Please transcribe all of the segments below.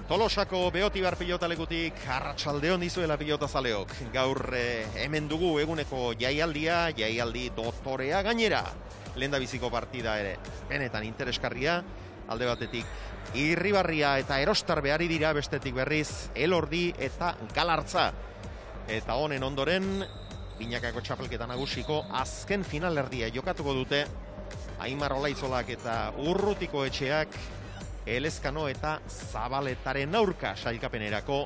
Tolosako Beotibar pilotalekutik arratsaldeon dizuela pilotazaleok. Gaur hemen dugu eguneko jaialdi dotorea gainera. Lehendabiziko partida ere benetan interesgarria. Alde batetik Irribarria eta Erostarbe ari dira, bestetik berriz Elordi eta Galartza. Eta honen ondoren binakako txapelketa nagusiko azken finalerdia jokatuko dute Aimar Olaizolak eta Urrutiko Etxeak Elezkano eta Zabaletaren aurka sailkapenerako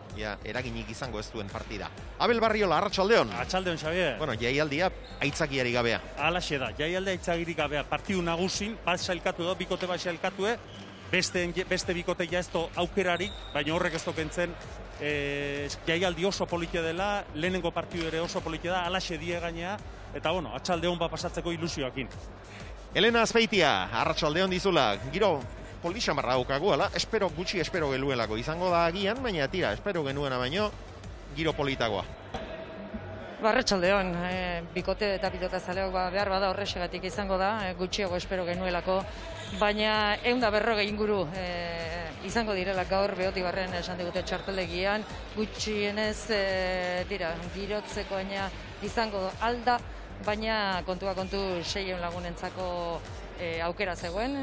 eraginik izango ez duen partida. Abel Barriola, arratsaldeon. Arratsaldeon, Xavier. Bueno, jaialdia aitzakiari gabea. Alaxe da, jaialdia aitzakiari gabea. Partidu nagusin, bat sailkatu da, bikote bat sailkatu, beste bikote jazto aukerarik, baina horrek ez tokentzen jaialdi oso politia dela, lehenengo partidu ere oso politia da, alaxe die gainea, eta bueno, atxaldeon bat pasatzeko ilusioakin. Elena Azpeitia, arratsaldeon dizula, giro polixamarra daukagu, gutxi espero geluelako izango da agian, baina tira, espero genuena baino, giro politagoa. Arratsaldeon, bikote eta pilotazaleok behar bada horrexegatik izango da, gutxiago espero genuelako, baina 140 inguru izango direla gaur Beotibarren esan digute txartelegian, gutxienez girotzeko baina izango alda, baina kontua kontu 600 lagunentzako aukera zegoen,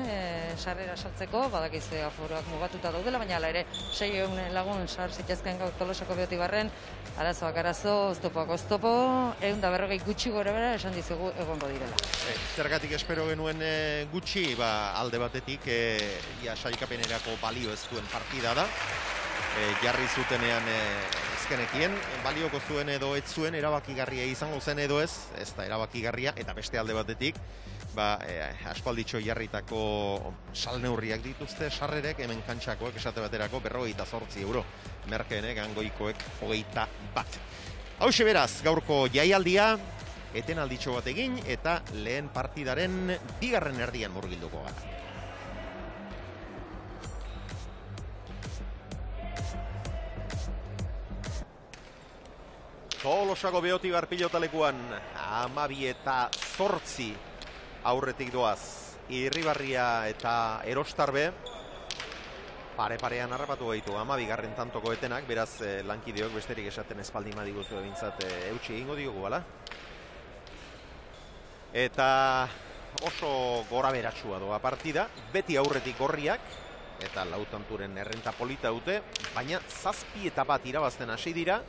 sarrera sartzeko, badakizue aforoak mugatuta daudela, baina hala ere 600 lagun sar zitezken gaur Tolosako Beotibarren, arazoak arazo, oztopoak oztopo, 140 gutxi gora bera esan dizugu egongo direla. Zergatik espero genuen gutxi, alde batetik sailkapenerako balio ez duen partida da, jarri zutenean ezkenekien, balioko zuen edo ez zuen erabakigarria izango zen edo ez da erabakigarria, eta beste alde batetik, aspalditxo jarritako salneurriak dituzte, sarrerek hemen kantxakoek esate baterako 58 euro, merkeenek Angoikoek 21. Hauxe beraz, gaurko jaialdia, etenalditxo bat egin, eta lehen partidaren bigarren erdian murgilduko gara. Tolosako Beotibar pilotalekuan 12:08 aurretik doaz Irribarria eta Erostarbe. Pare-parean harrapatu gaitu 12. tantoko etenak, beraz lankideok besterik esaten espaldin badiguzu bintzat eutxi egingo diogu, bala? Eta oso gora beratsua doa partida, beti aurretik gorriak, eta lautanturen errenta polita dute, baina 7-1 irabazten hasi dira.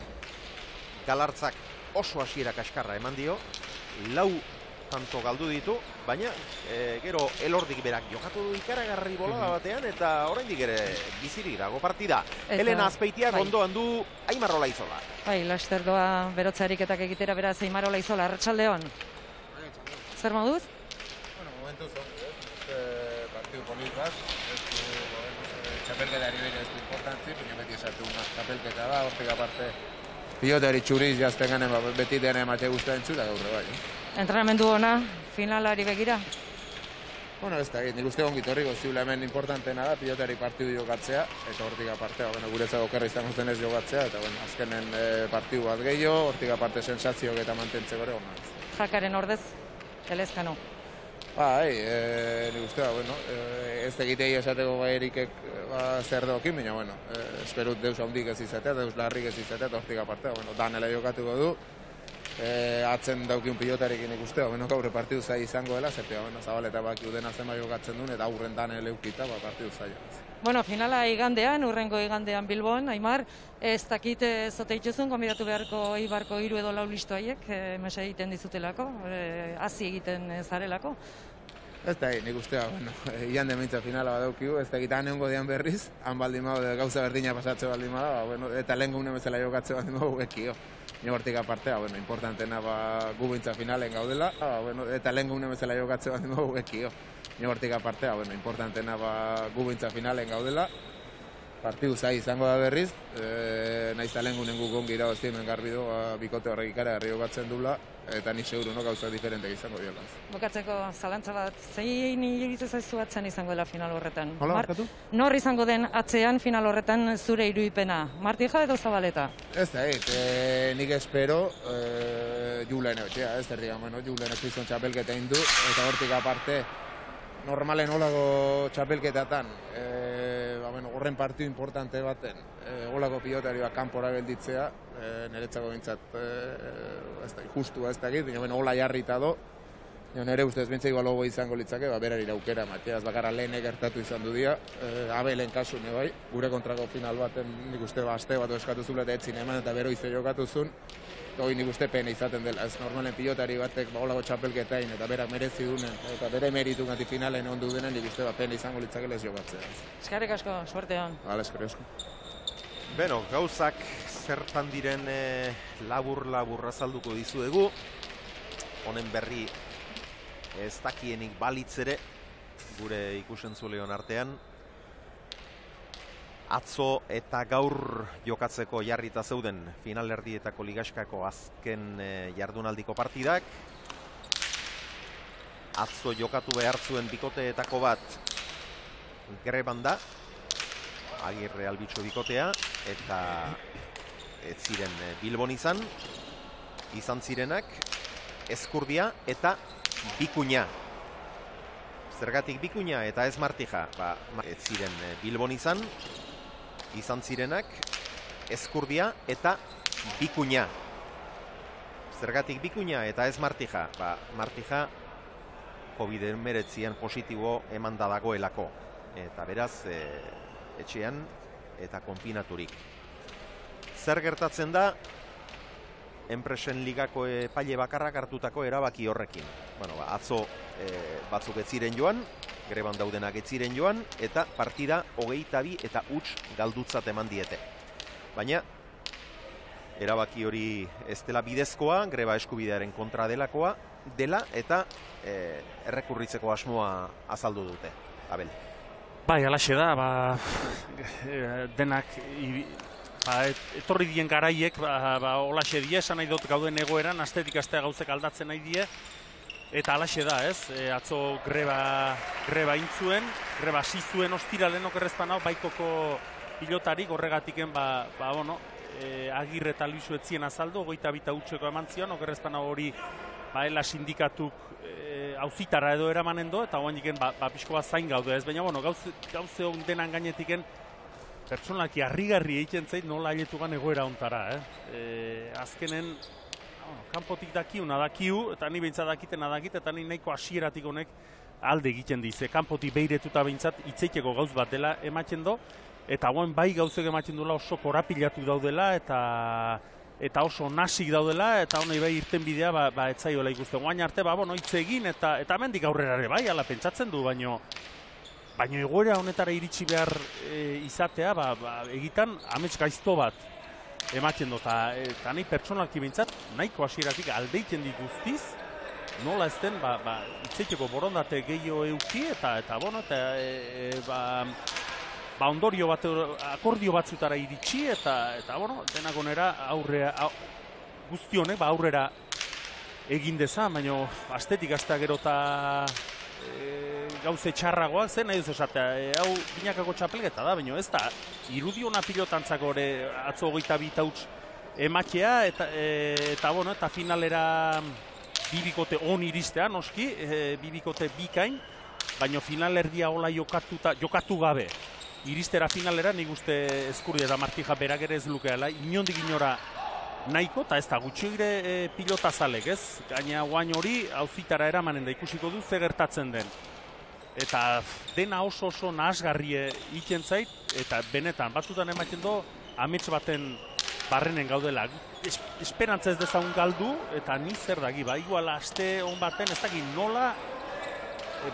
Galartzak oso hasiera kaskarra eman dio, 4 tanto galdu ditu, baina gero Elordik berak jokatu du ikaragarri bolada batean, eta oraindik ere bizirik dago partida. Elena Azpeitia ondoan du Aimar Olaizola. Bai, laster doa berotzarik egitera beraz Aimar Olaizola, arratsaldeon. Zer moduz? Bueno, momentuz partidu polit bat, txapelketari bere ez du importantzi, baina beti esatu txapelketa da, hortik aparte pilotari txuriz jazten gane beti dena emate guztua entzula gaurre bai. Entrenamendu ona, finalari begira? Bueno, ez da, nik uste ongit horriko ziula hemen importantena da, pilotari partidu jokatzea, eta hortik aparte, guretzako okerra izango zen ez jokatzea, eta azkenen partidu bat gehiago, hortik aparte sensazioak eta mantentzeko ere ona. Jakaren ordez, Elezkano. Nik uste, ez egitei esateko gaierikek zer dokin, baina, esperut deus handik ez izatea, deus larrik ez izatea, eta hortik aparte, danela jokatuko du, atzen daukin pilotarekin ikuste, gaur partidu zai izango dela, zertia, Zabaleta baki udena zema jokatzen duen, eta aurren danele eukita, partidu zai. Bueno, finala igandean, urrengo igandean Bilbon, Aimar, ez dakit zote itxuzun, konbidatu beharko Eibarko 3 edo 4 listo haiek, mesa egiten dizutelako, hasi egiten zarelako. Ez da, nik ustea, ian dementza finala badaukiu, ez da egitan egongo dian berriz, han baldin mago, gauza berdina pasatze baldin bada, eta lehen gune bezala jokatze baldin mago bekio. Nio hortik apartea, importantena gu bintza finalen gaudela, eta lehen gune bezala jokatze baldin mago bekio. Nio hortik apartea, importantena gu bintza finalen gaudela, partidu zai izango da berriz, nahiz eta lehen gunen gu gongi irabazti hemen garbi du, bikote horrek ikaragarri jokatzen dula, eta ni seguru gauza diferentek izango diola. Bukatzeko zalantza bat, zein iruditzen zaizu atzen izango dela final horretan? Hola, barkatu? Nor izango den atzean final horretan zure irudipena? Martija edo Zabaleta? Ez da, nik espero Julen etxea, ez derriga, Julen ekrizon txapelketa indu, eta hortik aparte normalen olako txapelketatan, bueno, horren partidu importante baten, olako pilotari bat kanpora gelditzea, niretzako bintzat, justua ez dakit, baina bueno, hola jarrita do, nire ustez bintzai balogo izango litzake, berari aukera mateaz, bakarra lehenek gertatu izan du dira, Abelen kasune bai, gure kontrako final baten nik uste aste bat eskatu zula eta etzin eman eta bero izte jokatu zuen, hori nik uste pena izaten dela, ez normalen pilotari batek olago txapelketain eta berak merezi dunen, eta bere meritu gati finalen ondu denen, nik uste pena izango litzake lez jokatzea. Eskerrik asko, suerte hon. Hala, eskerrik asko. Beno, gauzak zertan diren labur azalduko dizuegu, honen berri ez dakienik balitz ere, gure ikusentzuleon artean. Atzo eta gaur jokatzeko jarrita zeuden finalerdietako ligaskako azken jardunaldiko partidak. Atzo jokatu behar zuen bikoteetako bat greban da, Agirre Albitxo bikotea, eta ez ziren Bilbon izan zirenak Ezkurdia eta Bikuña. Zergatik Bikuña eta ez Martija, ez ziren Bilbon izan zirenak Ezkurdia eta Bikuña. Zergatik Bikuña eta ez Martija, Martija COVID-19 positibo emanda dagoelako, eta beraz etxean eta konfinaturik. Zer gertatzen da enpresen ligako epaile bakarrak hartutako erabaki horrekin? Bueno, atzo batzuk ez ziren joan, greban daudenak ez ziren joan, eta partida 22 eta huts galdutzat eman diete. Baina erabaki hori ez dela bidezkoa, greba eskubidearen kontra dela eta errekurritzeko asmoa azaldu dute. Abel. Bai, alaxe da, denak etorri dien garaiek, olaxe die, esan nahi dut gauden egoeran, astetik astea gauzek aldatzen nahi die, eta alaxe da, ez? Atzo greba intzuen, greba zizuen ostiralen okerrezpan hau, baikoko pilotarik horregatiken, Agirre eta Luisu etzien azaldu, 22 hutseko eman zion, okerrezpan hau hori, ela sindikatuk auzitara edo eramanen do, eta oan diken, pixko bat zain gaude ez, baina, gauze hon denan gainetiken, pertsonalki harrigarri egiten zait nola ailetugan egoera ontara, azkenen, kanpotik dakiu, eta ni behintzat dakit, eta ni nahiko hasieratik honek alde egiten dize, kanpotik behiretuta behintzat itzeiteko gauz bat dela ematen do, eta hauen bai gauzek ematen duela oso korapilatu daudela, eta oso nasik daudela, eta honei bai irten bidea etzaioela ikusten. Guain arte, hitz egin, eta mendik aurrerare bai, ala pentsatzen du, baino egoera honetara iritsi behar izatea, egitan amets gaizto bat ematen du, eta nahi pertsonalki behintzat, nahiko hasieratik aldeiten dit guztiz, nola ez den, itzeiteko borondate gehiago euki, ondorio bat, akordio batzutara iritsi, eta denak onera guzti honek aurrera egin dezan, baina astetik astea gero eta gauze txarragoak zen, nahi duz esatea, hau binakako txapelgeta da, baina ez da, irudiona pilotantzako atzo 22 huts ematea, eta finalera bibikote on iristea, noski, bibikote bikain, baina finalerdia hola jokatu gabe. Iristera finalera nik uste Ezkurdia eta Martija berak ere ez lukeala, inondik inora nahiko, eta ez da gutxigire pilotazalek, ez? Gaina guain hori auzitara eramanen da ikusiko du ze gertatzen den. Eta dena oso nahasgarri egiten zait, eta benetan, batzutan ematen do, amets baten barrenen gaudela. Esperantza ez dezagun galdu, eta ni zer dagi, igual aste hon baten, ez daki nola,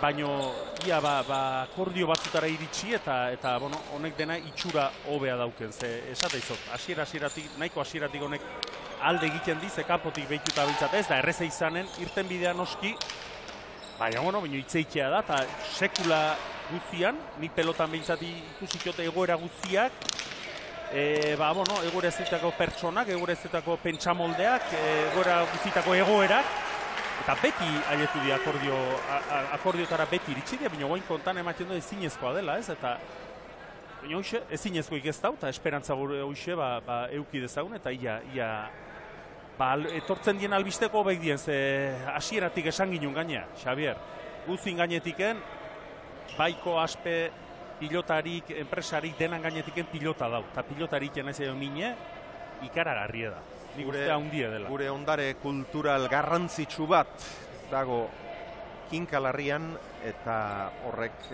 baino ia akordio batzutara iritsi eta honek dena itxura hobea dauken, ze esate izot, nahiko hasieratik honek alde egiten dize kanpotik behituta biltzat, ez da erreza izanen, irten bidea noski, baina itzeitea da, eta sekula guztian, nik pelotan behintzat ikusikote egoera guztiak, egoera ez ditako pertsonak, egoera ez ditako pentsamoldeak, egoera guztietako egoerak, eta beti ailetu di akordiotara beti iritsi dira, baina goin kontan ematen du ezinezkoa dela, ez? Eta ezinezkoik ez da, eta esperantza gure hoxe euki dezagun, eta ia etortzen dien albisteko hobeik dien, ze hasieratik esan ginen gainea, Xabier. Guzin gainetiken, baiko aspe pilotarik, enpresarik denan gainetiken pilota dau. Eta pilotarik ez edo mine, ikaragarria da. Nik uste handia dela. Gure ondare kultural garrantzitsu bat dago kinkalarrian, eta horrek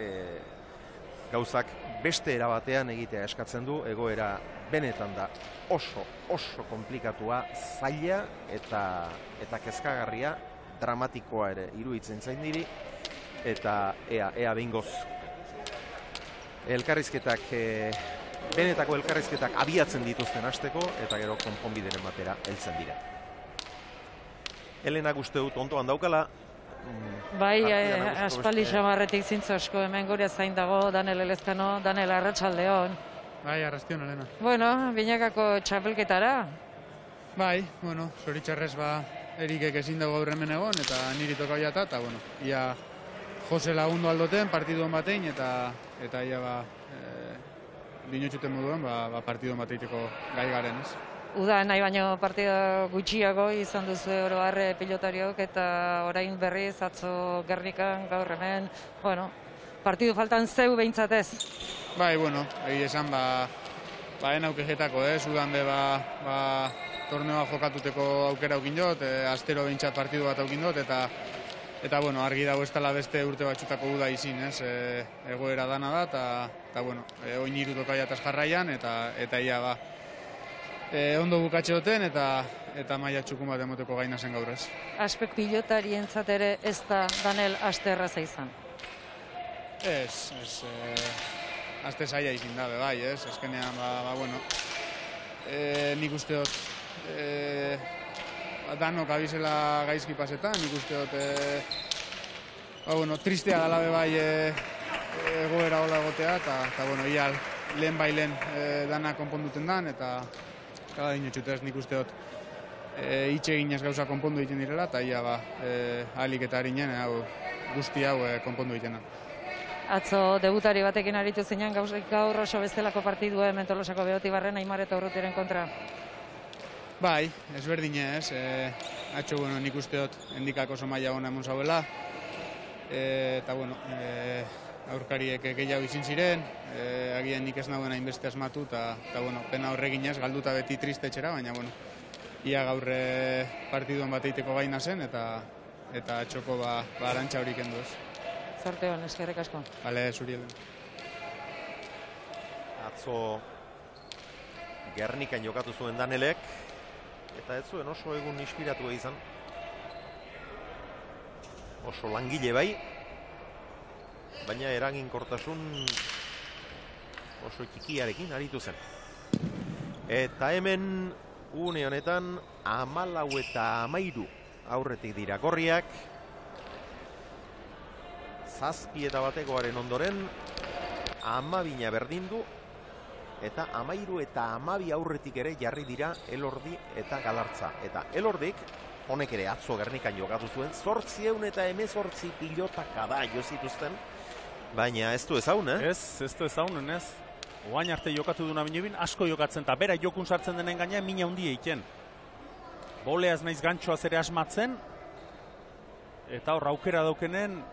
gauzak beste erabatean egitea eskatzen du, egoera benetan da oso komplikatua, zaila eta kezkagarria, dramatikoa ere iruditzen zain diri, eta ea behingoz elkarrizketak, benetako elkarrizketak abiatzen dituzten hasteko, eta gero konponbideren batera heltzen dira. Elena uste dut ondoan daukala. Bai, aspaldi xamarretik zintzo asko hemen gure zain dago, Danel Elezkano, Danel Arratsaldeon. Bai, arrastion, Elena. Bueno, binakako txapelketara. Bai, bueno, zoritxarrez erikek ezin dago gaur hemen egon, eta niri toka jata, eta bueno, ia Jose lagundu aldoten, partiduen batein, eta ia dinotxuten moduen, partiduen bateiteko gai garen, ez? Uda nahi baino partida gutxiago izan duzu oro har pilotariok, eta orain berriz atzo Gernikan, gaur hemen, bueno, partidu faltan zeu behintzat ez. Bai, bueno, egi esan, enaukejetako, udan be, torneoa jokatuteko aukera aukin dut, astero behintzat partidu bat aukin dut, eta bueno, argi dago ez dela beste urte batxutako uda izin, egoera dana da, eta bueno, oin irutoka jataz jarraian, eta ia ondo bukatxe duten, eta maila txukun bat emoteko gaina zen gaur ez. Aspek pilotarientzat ere ez da Danel aste erraza izan. Ez, aste zaila izin dabe, bai, ez, azkenean, bueno, nik uste dut, danok abizela gaizki pasetan, nik uste dut, bueno, tristea dala be bai egoera hola egotea, eta bueno, ial, lehen dana konponduten dan, eta kada dinotxutez nik uste dut hitxe eginez gauza konpondu egiten direla, eta ia ahalik eta harinen guzti hau konpondu egiten da. Atzo debutari batekin aritu zinean gaur oso bestelako partidua hemen Tolosako Beotibarren Aimar eta Urrutiren kontra. Bai, ezberdine ez, atxo bueno, nik uste dut endikako oso maila hona emon zauela, eta bueno, aurkariek gehiago izin ziren, agian nik ez nagoen hainbeste asmatu, eta bueno, pena horreginez, galduta beti triste etxera, baina bueno, ia gaur partiduan bateiteko gaina zen, eta atxoko arantxa horik endu ez. Zorte hon, eskerrik asko. Bale, zuri Elena. Atzo Gernikan jokatu zuen Danelek, eta ez zuen oso egun inspiratu izan. Oso langile bai, baina eraginkortasun oso txikiarekin aritu zen. Eta hemen une honetan 14 eta 13 aurretik dira gorriak. 7 eta batekoaren ondoren 12 berdindu, eta 13 eta 12 aurretik ere jarri dira Elordi eta Galartza. Eta Elordik, honek ere atzo Gernikan jokatu zuen, 818 pilotak da jo zituzten, baina ez du ezaun, Ez du ezaunen, ez. Oain arte jokatu duna binebin, asko jokatzen, eta bera jokun sartzen denen gaina mina handia eiken. Boleaz naiz gantxoaz ere asmatzen, eta hor aukera daukenen,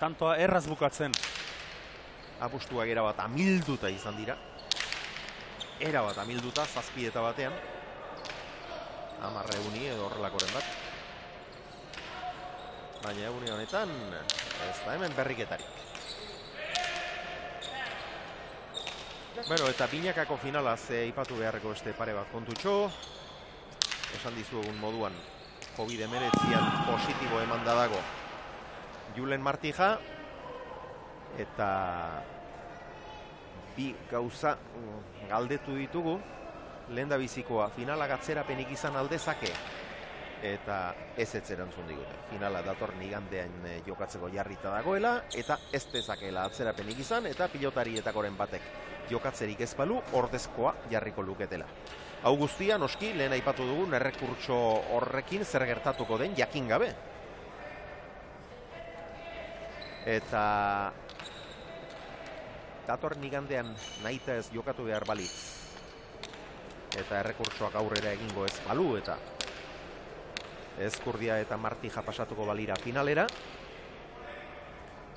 tantoa erraz bukatzen. Apustuak erabat amilduta izan dira. Erabat amilduta, 7 eta batean. 10 eguni edo horrelakoren bat. Baina eguni honetan, ez da hemen berriketarik. Bueno, eta binakako finalaz ipatu beharreko beste pare bat kontutxo. Esan dizuegun moduan, COVID-19 positibo eman dago Julen Martija, eta bi gauza galdetu ditugu. Lehendabizikoa, finala atzerapenik izan aldezake, eta ez erantzun digute. Finala datorren igandean jokatzeko jarrita dagoela, eta ez dezakela atzerapenik izan, eta pilotarietakoren batek jokatzerik ez balu, ordezkoa jarriko luketela. Hau guztia, noski, lehen aipatu dugun errekurtso horrekin zer gertatuko den jakin gabe. Eta datorren igandean nahita ez jokatu behar balitz, eta errekurtsoak aurrera egingo ez balu, eta Ezkurdia eta Martija pasatuko balira finalera,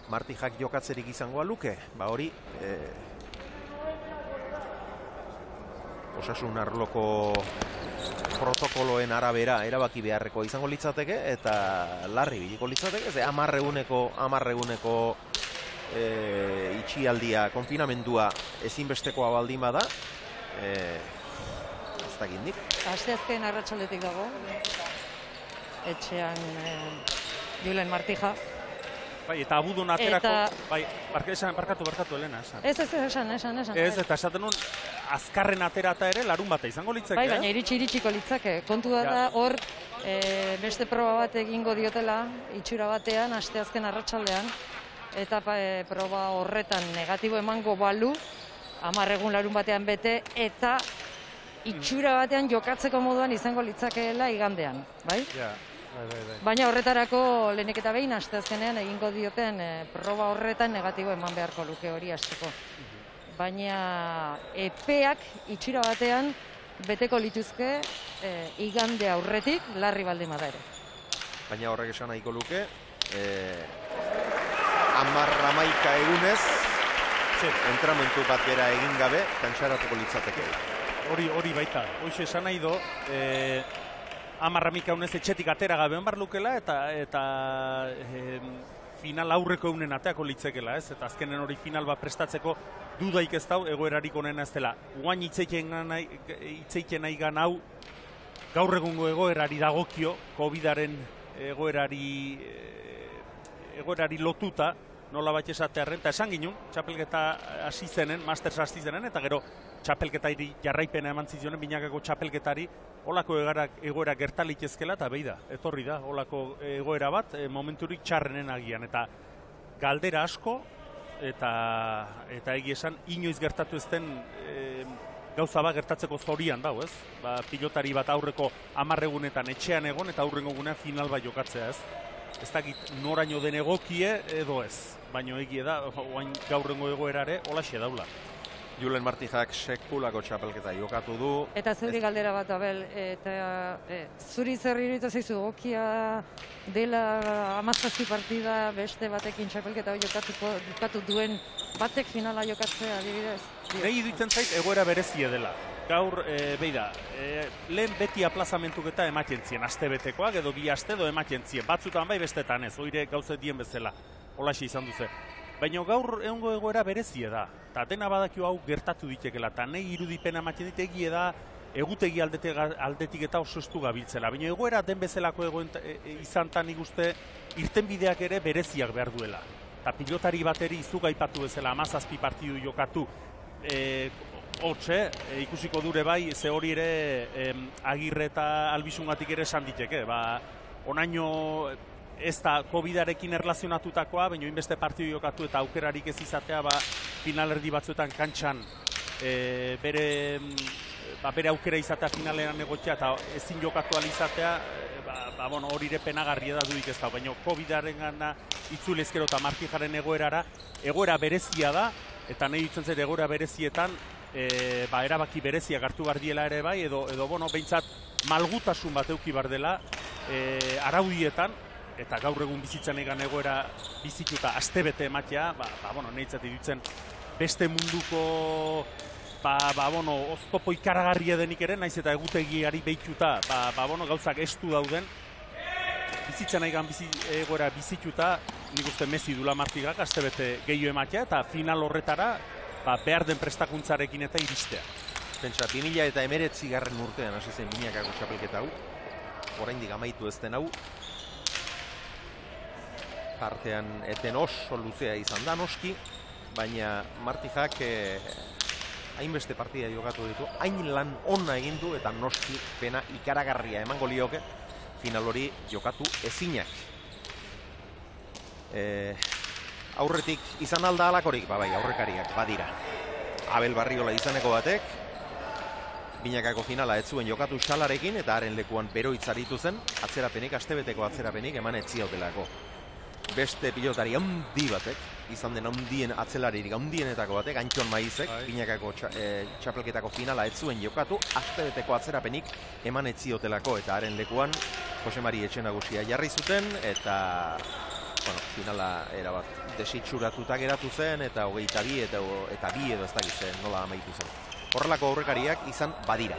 Martijak jokatzerik izangoa luke, ba hori osasun arloko protokoloen arabera erabaki beharreko izango litzateke eta larri biliko litzateke, ze 10 eguneko itxialdia, konfinamendua ezinbestekoa baldin bada, ez dakit nik. Asteazken arratsaldetik dago, etxean Julen Martija. Bai, eta abudun aterako, bai, barkatu, Elena, esan. Esan. Ez, eta esaten nun, azkarren aterata ere larun bata izango litzake. Bai, baina iritsiko litzake. Kontua da hor, beste proba bat egingo diotela, itxura batean, asteazken arratsaldean, eta proba horretan negatibo emango balu, 10 egun larun batean bete, eta itxura batean jokatzeko moduan izango litzakeela igandean, bai? Ja. Baina horretarako lehenik eta behin asteazkenean egingo dioten proba horretan negatibo eman beharko luke hori hasteko. Baina epeak itxura batean beteko lituzke igande aurretik larri baldin bada ere. Baina horrek esan nahiko luke, 11 egunez entramentu bat bera egin gabe kantxaratuko litzateke. Hori baita, hoxe esan nahi do, 10 egunez etxetik atera gabe onbar lukela eta final aurreko egunen ateako litzekela, ez? Eta azkenen hori final bat prestatzeko dudaik ez dau egoerarik onena ez dela. Guain itzeiten nahi gan hau gaur egungo egoerari dagokio, COVID-aren egoerari lotuta, nola bat esatearren, eta esan ginen, txapelketa hasi zenen, Masters hasi zenen, eta gero txapelketari jarraipena eman zizionen, binakako txapelketari, olako egoera gertalik ezkela, eta behi da, etorri da, olako egoera bat, momenturik txarrenen agian, eta galdera asko, eta egi esan, inoiz gertatu ezten gauza bat gertatzeko zorian dau, ez? Ba, pilotari bat aurreko 10 egunetan etxean egon, eta aurrengo egunean final bat jokatzea, ez? Ez dakit noraino den egokie edo ez, baino egie da, gaurrengo egoerare, holaxe daula. Julen Martijak sekulako txapelketa jokatu du. Eta zuri galdera bat, Abel, eta zuri zer iruditu zaizu egokia dela 17 partida beste batekin txapelketa jokatu duen batek finala jokatzea, adibidez? Nei iruditzen zait egoera berezie dela. Gaur, beida, lehen beti aplazamentuk eta ematen zien, aste betekoak edo 2 aste edo ematen zien. Batzutan bai bestetan ez, oire gauzet dien bezala, holaxe izan duze. Baina gaur egongo egoera berezie da, eta dena badakio hau gertatu ditekela, eta nahi irudipena ematen ditegie da, egutegi aldetik eta oso estu gabiltzela. Baina egoera den bezalako izan tan ikuste, irtenbideak ere bereziak behar duela. Eta pilotari bateri izuga aipatu bezala, 17 partidu jokatu, hortxe, ikusiko dure bai, ze hori ere Agirre eta Albisungatik ere esan diteke. Onaino ez da COVID-arekin erlazionatutakoa, baina inbeste partidu jokatu eta aukerarik ez izatea, finalerdi batzuetan kantxan bere aukera izatea finalean egotea eta ezin jokatu alizatea, hori ere penagarria da dudik ez da, baina COVID-aren gana itzulezkero eta Martijaren egoera berezia da, eta nahi dutzen zer egoera berezietan, erabaki bereziak hartu behar diela ere bai, edo behintzat malgutasun bat euki behar dela araudietan, eta gaur egun bizitzen egan egoera bizituta astebete ematea, nahi dutzen beste munduko oztopo ikaragarria denik ere, naiz eta egutegiari behituta, gauzak estu dauden, bizitzen egan egoera bizituta, nik uste Messi dula Martijak astebete gehiago ematea, eta final horretara behar den prestakuntzarekin eta iristea. Pentsa, 2019 garren urtean hasi zen binakako txapelketa hau, oraindik amaitu ez den hau, partean eten oso luzea izan da noski, baina Martijak hainbeste partida jokatu ditu, hain lan ona egin du eta noski pena ikaragarria emango lioke final hori jokatu ezinak. Aurretik izan alda alakorik, bai, aurrekariak badira. Abel Barriola izaneko batek, binakako finala ez zuen jokatu Xalarekin eta haren lekuan beroitzaritu zen, atzerapenik, astebeteko atzerapenik eman etziotelako. Beste pilotari handi batek, izan den handien atzelaririk handienetako batek, Antxon Maizek, binakako txapelketako finala ez zuen jokatu, astebeteko atzerapenik eman etziotelako, eta haren lekuan Jose Mari Etxenagusia jarri zuten, eta bueno, finala erabat desitxuratuta geratu zen, eta 22 eta 2 edo ez dakit zen nola amaitu zen. Horrelako aurrekariak izan badira.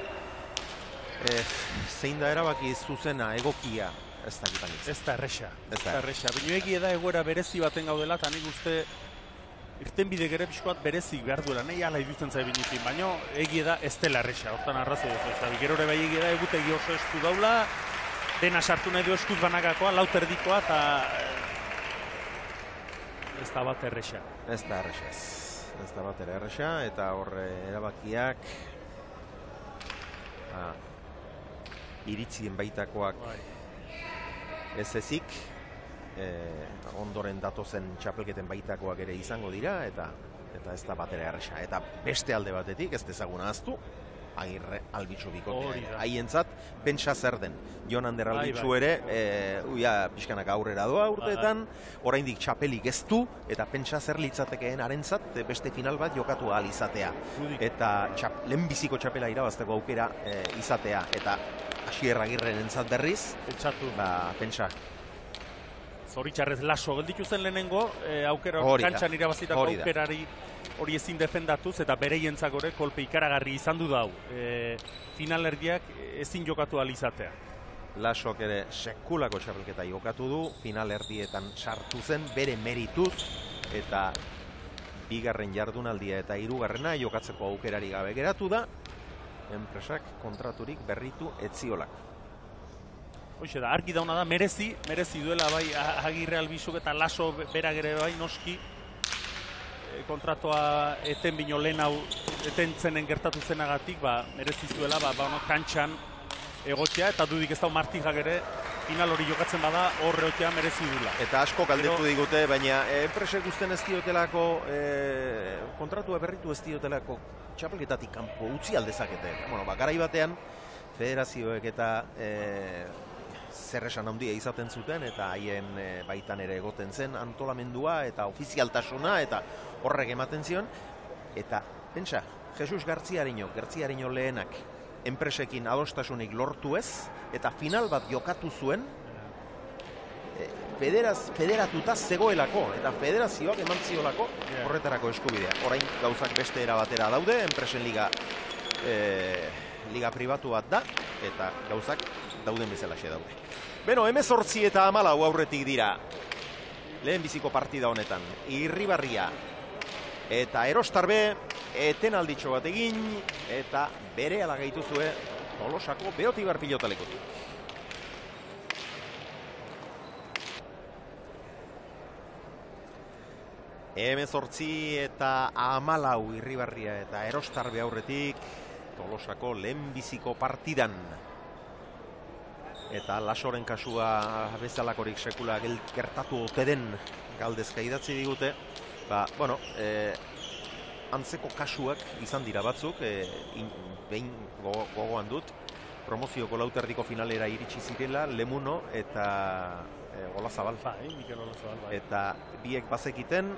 Zein da erabaki zuzena, egokia, ez dakitan izan. Ez da erresa. Ez da erresa. Baina egia da egoera berezi baten gaudela, eta nik uste irtenbide gere pixko bat berezik behar duela, nahi ala idutzen zai binitin, baina egia da ez dela erresa, hortan arrazoi ez. Gero ere bai egia da egutegi oso esku daula, dena sartu nahi du eskuz banakakoa, lauterdikoa, eta ez da bat erresa. Ez da erresa, ez da bat erresa, eta horre erabakiak iritzien baitakoak ez ezik, ondoren datozen txapelketen baitakoak ere izango dira, eta ez da batera erresa. Eta beste alde batetik, ez dezaguna ahaztu, Agirre Albitxu bikotea. Haientzat, pentsa zer den. Jon Ander Albitxu ere, pixkanak aurrera doa urteetan, oraindik txapelik ez du, eta pentsa zer litzatekeen arentzat beste final bat jokatu ahal izatea. Eta lehenbiziko txapela irabazteko aukera izatea. Eta Asier Agirren entzat berriz, pentsa. Zoritxarrez laso gelditu zen lehenengo, aukera kantxan irabazitako aukerari hori ezin defendatuz, eta bereientzako ere kolpe ikaragarri izan du dau. Finalerdiak ezin jokatu ahal izatea. Lasok ere sekulako txapelketa jokatu du, finalerdietan sartu zen, bere merituz, eta bigarren jardunaldia eta hirugarrena jokatzeko aukerari gabe geratu da, enpresak kontraturik berritu etziolako. Hoxe da, argi dauna da, merezi duela bai Agirre Albizuk eta Laso berak ere bai noski kontratoa eten bino lehen hau eten zenen gertatu zenagatik, merezi zuela, kantxan egotea, eta dudik ez da Martijak ere final hori jokatzen bada horreotea merezi duela. Eta asko galdetu digute, baina enpresek guztien ez diotelako, kontratua berritu ez diotelako txapelketatik kanpo utzi aldezakete. Garai batean, federazioek eta zer esan handia izaten zuten, eta haien baitan ere egoten zen antolamendua eta ofizialtasuna, eta horrek ematen zion, eta pentsa, Jesus Gertziarino lehenak enpresekin adostasunik lortu ez, eta final bat jokatu zuen, federatuta zegoelako, eta federazioak eman ziolako horretarako eskubidea. Orain gauzak beste era batera daude, enpresen liga pribatu bat da, eta gauzak dauden bezalaxe daude. Beno, 18 eta 14 aurretik dira lehenbiziko partida honetan. Irribarria eta Erostarbe eten alditxo bat egin, eta bere alagaituzue Tolosako Beotibar pilotalekutik. Hemezortzi eta 14 Irribarria eta Erostarbe aurretik Tolosako lehenbiziko partidan. Eta Lasoren kasua bezalakorik sekula gertatu ote den galdezka idatzi digute. Antzeko kasuak izan dira batzuk, behin gogoan dut, promozioko lauterdiko finalera iritsi zirela, Lemuno eta Olazabal. Mikel Olazabal. Eta biek bazekiten,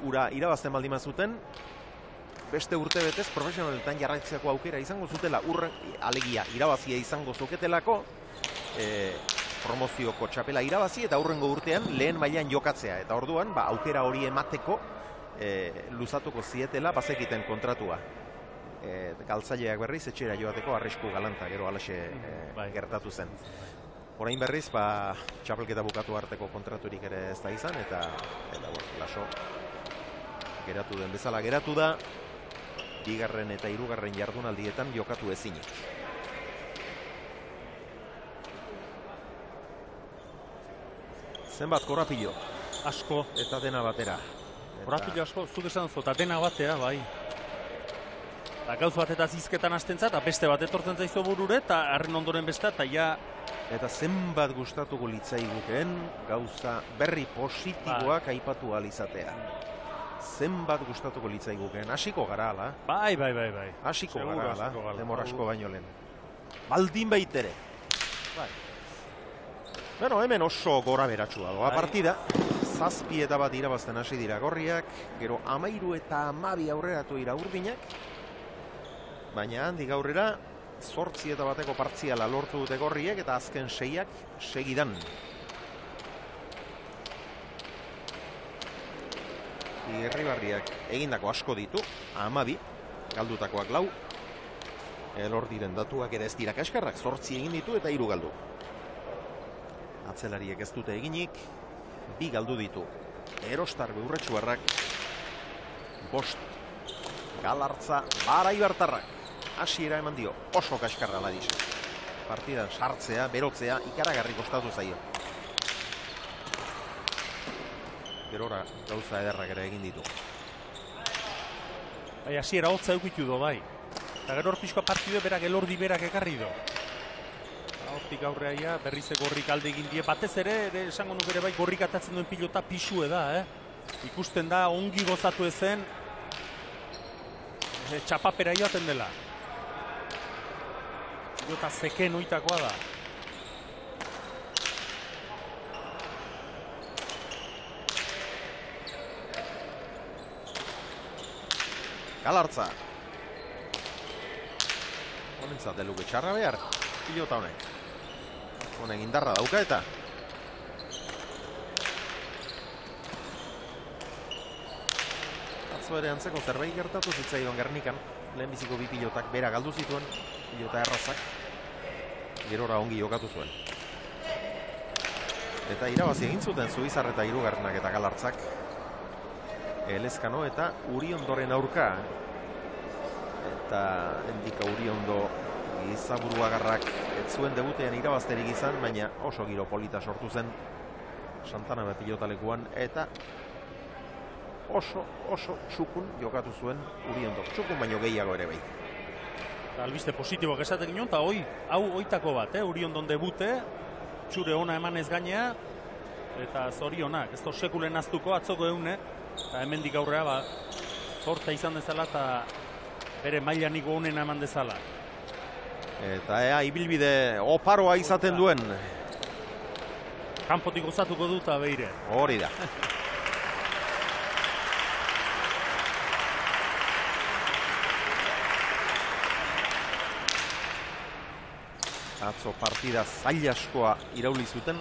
ura irabazten baldima zuten, beste urte betez profesionaletan jarraitzeko aukera izango zutela, alegia irabazia izango zuketelako, promozioko txapela irabazi eta hurrengo urtean lehen mailan jokatzea. Eta orduan, aukera hori emateko luzatuko zietela bazekiten kontratua. Galtzaileak berriz etxera joateko arrisku galanta, gero alaxe gertatu zen. Orain berriz, txapelketa bukatu arteko kontraturik ere ez da izan, eta Laso geratu den bezala geratu da, bigarren eta hirugarren jardunaldietan jokatu ezinik. Zenbat korapilo? Asko. Eta dena batera. Korapilo asko, zuk esan zu, eta dena batea, bai. Gauz bat eta zizketan hastentzat, eta beste bat etortzen zaizu burure, eta harren ondoren beste, eta ja... Eta zenbat gustatuko litzaigukeen gauza berri positiboak aipatu alizatea. Zenbat gustatuko litzaigukeen, hasiko gara ala. Bai. Hasiko gara ala, demor asko baino lehen. Baldin baitere. Bai. Bueno, hemen oso gora beratxua doa partida. 7 eta 1 irabazten hasi dira gorriak, gero 13 eta 12 aurreratu dira urdinak, baina handik aurrera 8 eta 1 partziala lortu dute gorriek, eta azken 6ak segidan. Irribarriak egindako asko ditu, 12, galdutakoak 4. Elordiren datuak ere ez dira kaskarrak, 8 egin ditu eta 3 galdu. Atzelariek ez dute eginik, 2 galdu ditu. Erostarbe Urretxuarrak, 5. Galartza Baraibartarrak. Hasiera eman dio, oso kaskarra Ladis. Partidan sartzea, berotzea, ikaragarri kostatu zaio. Gerora gauza ederrak ere egin ditu. Bai, hasiera hotza eukitu do, bai. Eta gero horpizkoa partide berak Elordi berak ekarri do. Hortik aurreaia, berrize gorrik alde egin die. Batez ere esango nuk ere bai, gorrik atatzen duen pilota pisue da, Ikusten da, ongi gozatu ezen, txapapera joaten dela. Pilota zeken oitakoa da. Galartza. Honentzat deluke txarra behar, pilota honek. Honek indarra dauka eta. Atzo ere antzeko zerbait gertatu zitzaion Gernikan. Lehenbiziko 2 pilotak bera galdu zituen, pilota errazak. Gerora ongi jokatu zuen. Eta irabazi egin zuten Zubizar eta Hirugarrenak eta Galartzak. Elezkano eta Uriondoren aurka. Eta endika Uriondo gizaburuagarrak ez zuen debutean irabazterik izan, baina oso giro polita sortu zen Santana pilotalekuan eta oso txukun jokatu zuen Uriondo. Txukun baino gehiago ere bai. Albiste positiboak esaten ginen, eta hau oitako bat, Uriondon debute, txure ona emanez gainea, eta zorionak, ez da sekulen aztuko, atzoko eune, eta hemendik aurrea, zorta izan dezala, eta bere mailaniko honena eman dezala. Eta ibilbide oparoa izaten duen. Kanpotik gozatuko dut, beire. Hori da. Atzo partida zail askoa irauli zuten.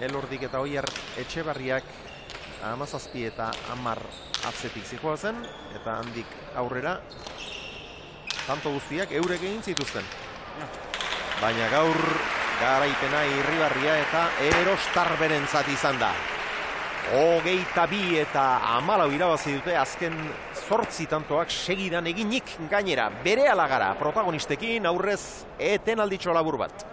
Elordik eta Oier Etxebarriak 17 eta 10 atzetik zijoa zen, eta handik aurrera tanto guztiak eurek egin zituzten. Baina gaur garaipena Irribarria eta Erostarberentzat izan da. 22 eta 14 irabazi dute azken 8 tantoak segidan eginik gainera. Berehala gara protagonistekin aurrez etenalditxo labur bat.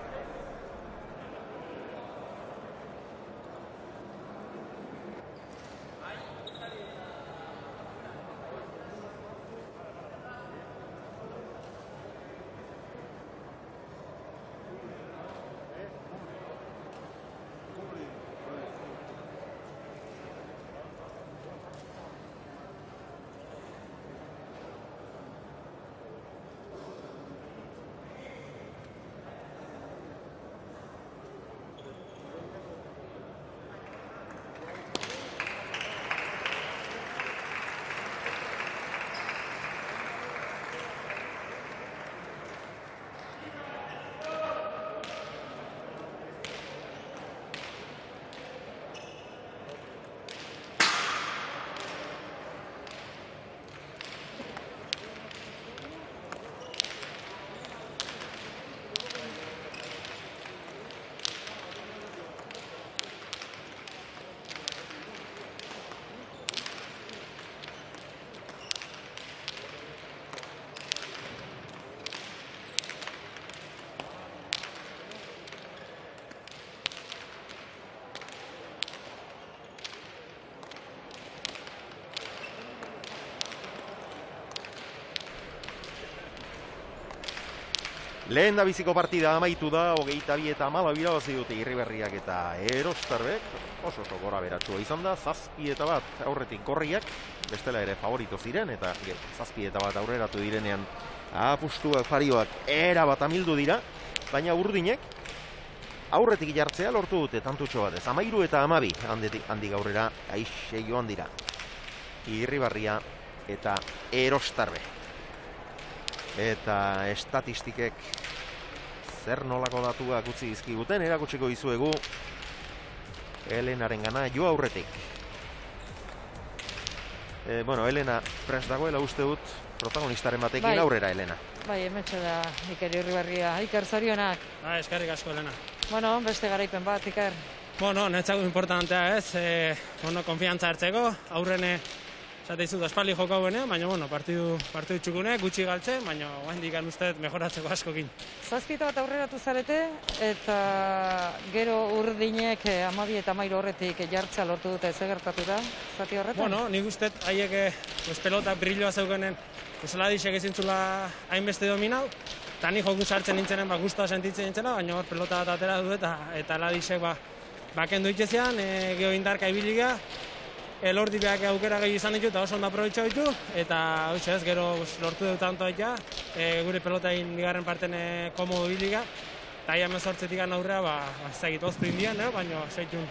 Lehen da biziko partida amaitu da, 22 eta 14 irabazi dute Irribarriak eta Erostarbek. Oso gora beratsua izan da, 7 eta 1 aurretik Gorriak, bestela ere favorito ziren, eta 7 eta 1 aurreratu direnean apustuak, farioak erabat amildu dira, baina Urdinek aurretik jartzea lortu dute tantutxo batez. 13 eta 12 handik aurrera aixe joan dira Irribarria eta Erostarbe. Eta estatistikek zer nolako datuak utzi dizkiguten erakutsiko dizuegu Helenaren gana jo aurretik. Bueno, Elena prest dagoela uste dut protagonistaren batekin Bai. aurrera, Elena. Bai, hementxe da Iker Irribarria. Iker, zorionak. Eskerrik asko, Elena. Bueno, beste garaipen bat, Iker. Bueno, netzago importantea ez, konfiantza hartzeko, aurrene esate izut aspaldi joko benean, baina bueno, partidu txukune, gutxi galtzen, baina oraindik uste mejoratzeko askokin. 7 bat aurreratu zarete, eta gero urdinek 12 eta 13 horretik jartzea lortu dute, ze gertatu da, zati horretan? Bueno, nik uste haiek pelota brilloa zeukenen, Ladisek ezintzula hainbeste dominau, eta nik joku sartzen nintzenen, guztua sentitzen nintzena, baina hor pelota bat atera du eta Ladisek bakendu itxezean, geho indarka ibiliga, Elordi behak aukera gehi izan ditu eta oso ondo aprobetxo ditu, eta hoxe ez, gero lortu dut tantoa ja, gure pelotain bigarren parten komodo biliga, eta aia mezortzetik aurrea, ezagit oztu indian, baina seitun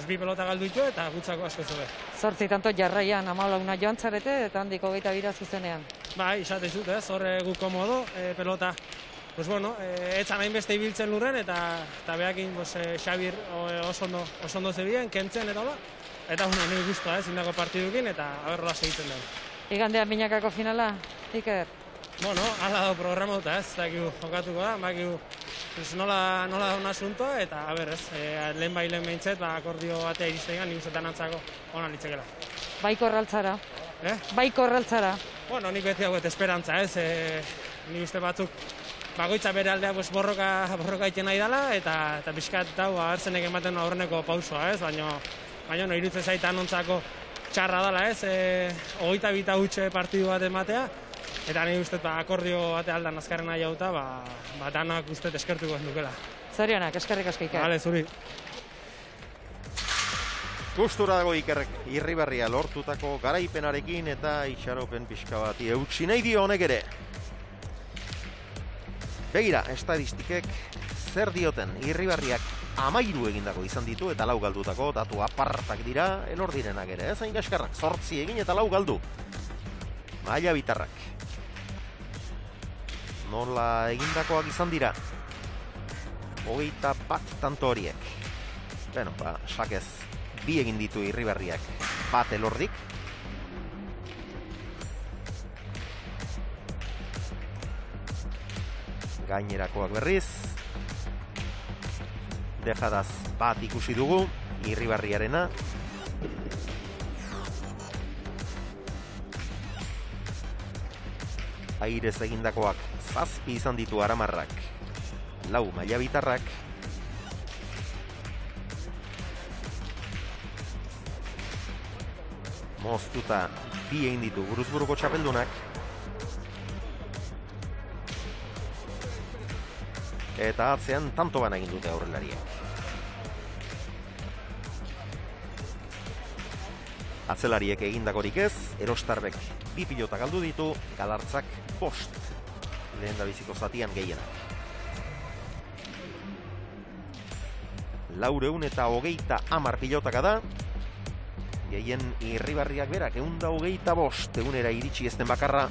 bi pelota galdu ditu eta gutzako asko zube. 8 tanto jarraian, 14 joan zarete, eta handiko 22 zuzenean. Bai, izate zut ez, horre gu komodo, pelota, pues bueno, etzan hainbeste ibiltzen lurren, eta behakin Xabir oso ondo zebien, kentzen eta hola. Eta bueno, nire guztua indako partidukin, eta aberrola segitzen dugu. Igandean binakako finala, Iker? Bueno, ala da programa dut ez, dakigu jokatuko da, bakigu nola daun asuntoa, eta lehen behintzet, akordio batea iristen nik ustetan antzako ona litzekela. Bai korraltzara? Bai korraltzara? Bueno, nik beti hauet esperantza ez, nik uste batzuk bagoitza bere aldea borroka iten nahi dela, eta pixkat hau abertzenek ematen aurreneko pausua ez, baina no, irutzen zaitan ontzako txarra dela ez, 22 hutxe partidu bat ematea, eta nire uste akordio bate aldan azkarren nahi hauta, danak uste eskertuko ez dukela. Zorionak, eskerrik asko Iker. Bale, zuri. Gustura dago Ikerrek Irribarria lortutako garaipenarekin eta itxaropen pixka bati eutsi nahi dio honek ere. Begira, estadistikek zer dioten Irribarriak 13 egindako izan ditu eta 4 galdutako datu apartak dira Elordirenak ere, ez hain gaskarrak 8 egin eta 4 galdu. Maila bitarrak. Nola egindakoak izan dira? 21 tanto horiek. Beno, sakez 2 egin ditu Irribarriak, 1 Elordik. Gainerakoak berriz. Dejadaz 1 ikusi dugu, Irribarriarena. Airez egindakoak 7 izan ditu Aramarrak, 4 maila bitarrak. Moztuta 2 egin ditu Buruzburuko txapeldunak. Eta atzean tanto bana egin dute aurrelariek. Atzelariek egindakorik ez, Erostarbek 2 pilota galdu ditu, Galartzak 5. Lehen da biziko zatian gehienak. 410 pilotaka da, gehien Irribarriak berak 125 egunera iritsi ezten bakarra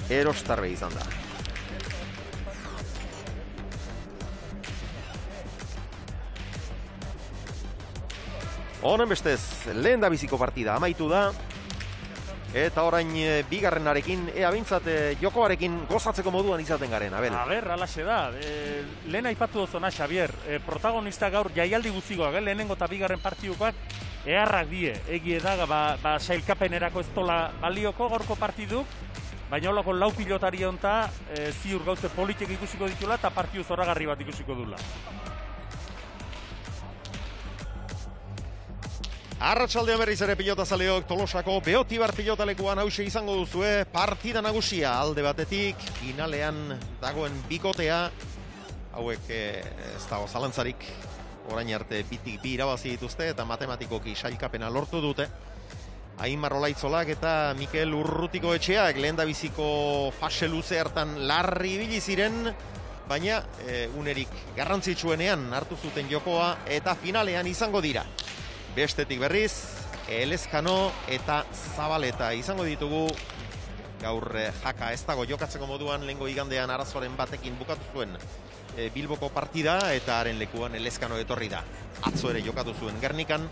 Erostarbe izan da. Honen bestez, lehen da biziko partida amaitu da, eta orain bigarrenarekin, bintzat jokoarekin gozatzeko moduan izaten garen, Abel. Alaxe da, lehen aipatu dozona, Xavier, protagonista gaur jaialdi guztikoak, lehenengo eta bigarren partidukoak, eharrak die, egie da, sailkapenerako ez tola balioko gaurko partiduk, baina holako 4 pilotari honta ziur gauze politik ikusiko ditula eta partidu zoragarri bat ikusiko dula. Arratsaldean berriz ere pilotazaleok Tolosako Beotibar pilotalekuan hause izango duzue, partida nagusia alde batetik, finalean dagoen bikotea, hauek ez dago zalantzarik, orain arte bitik 2 irabazi dituzte eta matematikoki sailkapena lortu dute. Aimar Olaitzolak eta Mikel Urrutiko etxeak lehendabiziko fase luze hartan larri ibili ziren, baina unerik garrantzitsuenean hartu zuten jokoa eta finalean izango dira. Bestetik berriz, Elezkano eta Zabaleta izango ditugu. Gaur jaka ez dago jokatzeko moduan, lehengo igandean arazoren batekin bukatu zuen Bilboko partida eta haren lekuan Elezkano etorri da. Atzo ere jokatu zuen Gernikan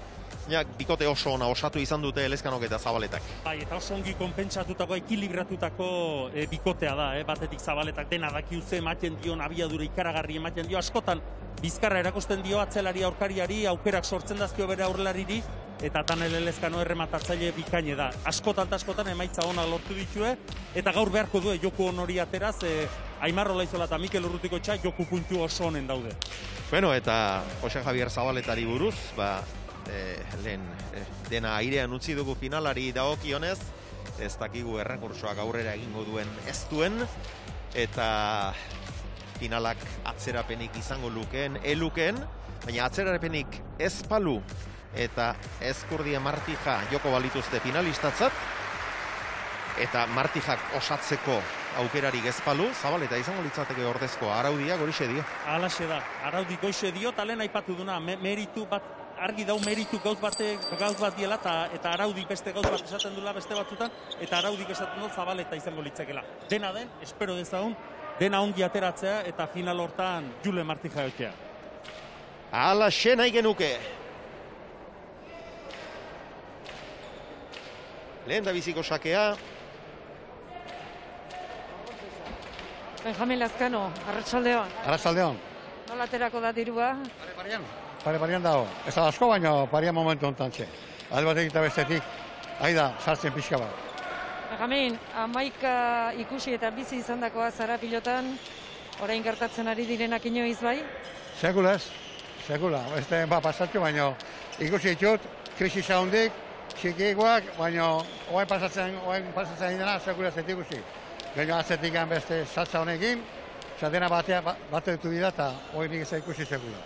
Ja, bikote oso ona osatu izan dute Elezkanok eta Zabaletak. Bai, eta oso ongi konpentsatutako, ekilibratutako bikotea da, batetik Zabaletak dena dakiuze ematen dion, abiadura ikaragarri ematen dio, askotan bizkarra erakusten dio atzelari aurkariari, aukerak sortzen dazkio bere aurrelariri, eta Danel Elezkano errematatzaile bikaine da. Askotan eta askotan emaitza ona lortu ditue, eta gaur beharko du joku honori ateraz, Aimar Olaizola eta Mikel Urrutikoetxa joku puntu oso honen daude. Bueno, eta Jose Javier Zabaletari buruz, lehen dena airean utzi dugu finalari dagokionez, ez dakigu errekursoak aurrera egingo duen ez duen, eta finalak atzerapenik izango lukeen, elukeen, baina atzerapenik ez palu eta Ezkurdia Martija joko balituzte finalistatzat, eta Martijak osatzeko aukerarik ez palu, Zabaleta izango litzateke ordezko araudia gorixe dio. Halaxe da, araudi goixe dio, eta lehen aipatu duna, meritu bat, argi dau meritu gauz bat diela, eta araudik beste gauz bat esaten dula beste batzutan, eta araudik esaten du Zabaleta izango litzakela. Dena den, espero dezagun, dena ongi ateratzea, eta final hortan Jule Martija eukea. Halaxe nahi genuke. Lehen da biziko sakea. Benjamin Lazkano, Arratsaldeon. Arratsaldeon. Nola aterako da dirua? Pare-parean dago. Ez da asko, baina parian momentu honetan txe. Alde batetik eta bestetik, aida, sartzen pixka bat. Benjamin, 11 ikusi eta bizi izandakoa zara pilotan, orain gertatzen ari direnak inoiz bai? Sekula ez, sekula. Ez da pasatxo, baina ikusi ditut, krisi zaundik, txikikoak, baina oain pasatzen dena, sekula ez ikusi. Gaino atzetik beste saltza honekin, dena bate ditu dira eta hori nik ez ikusi sekula.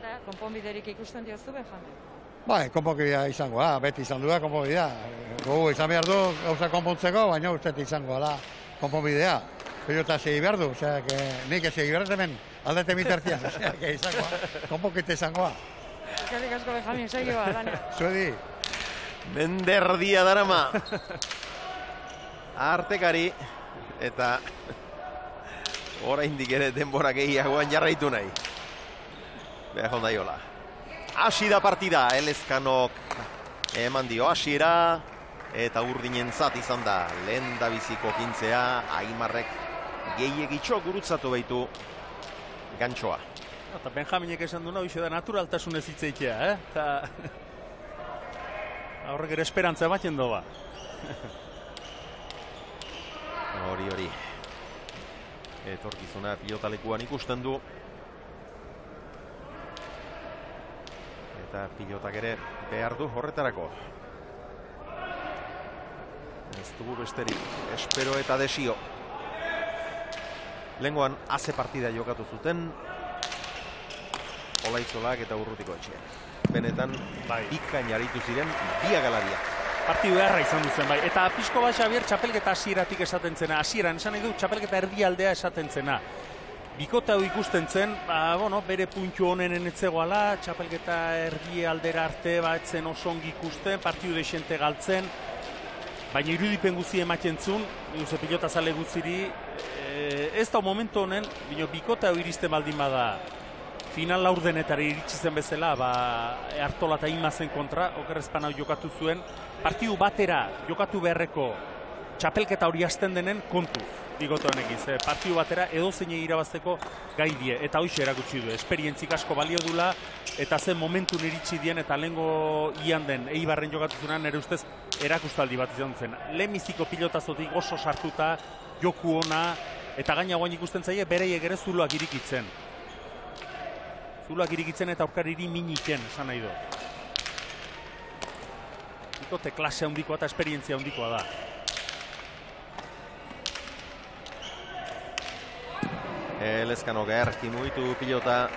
Eta konponbiderik ikusten diozu, Benjamin? Bai, konponbidea izango, beti izan du da konponbidea. Gogu izan behar du gauza konpontzeko, baina usteet izango da konponbidea. Pilota segi behar du, nik segi behar hemen aldete mitertian, izango, konponkite izango. Eskerrik asko, Benjamin, segi ba, Daniel. Zuedi. Menderdia darama. Artekari. Eta oraindik ere denbora gehiagoan jarraitu nahi. Behar hondaiola. Hasi da partida, Elezkanok eman dio hasiera, eta urdinentzat izan da lehen da biziko kintzea, Aimarrek gehiagitxo gurutzatu baitu gantxoa. Eta Benjaminek esan duna, hoxe da naturaltasunez hitzeitea, Eta horrek ere esperantza ematen doa. Hori. Etorkizuna pilotalekuan ikusten du. Eta pilotak ere behar du horretarako. Ez dugu besterik, espero eta desio. Lengoan haze partida jokatu zuten Olaitzolak eta Urrutikoetxeak. Benetan, bikain aritu ziren biagalaria. Partidu beharra izan duzen bai. Eta pixko bat Xabier txapelketa hasieratik esaten zena. Hasieran esan nahi du txapelketa erdialdea esaten zena. Bikote hau ikusten zen, bere puntu honenen etzegoala, txapelketa erdialdera arte batzen oso ongi ikusten, partidu desente galtzen, baina irudipen guzi ematen zuen, pilota zale guziri, ez da momentu honen, bikote hau iristen baldin bada, final laurdenetara iritsi zen bezala, Artola eta Imazen kontra, okerrezpan hau jokatu zuen, partidu batera jokatu beharreko txapelketa hori hasten denen kontu, bigote honekin. Partidu batera edozeinei irabazteko gai die, eta hoxe erakutsi du. Esperientzik asko balio dula, eta zen momentu iritsi dien, eta lehengo ian den Eibarren jokatu zuenan, nire ustez erakustaldi bat izan zen. Lehenbiziko pilotazotik oso sartuta, joku ona, eta gaina guain ikusten zaie, bereiek ere zuloak irikitzen. Zuloak irikitzen eta aurkariri miniken, esan nahi du. Bikote klase handikoa eta esperientzia handikoa da. Elezkano gerki mugitu pilota,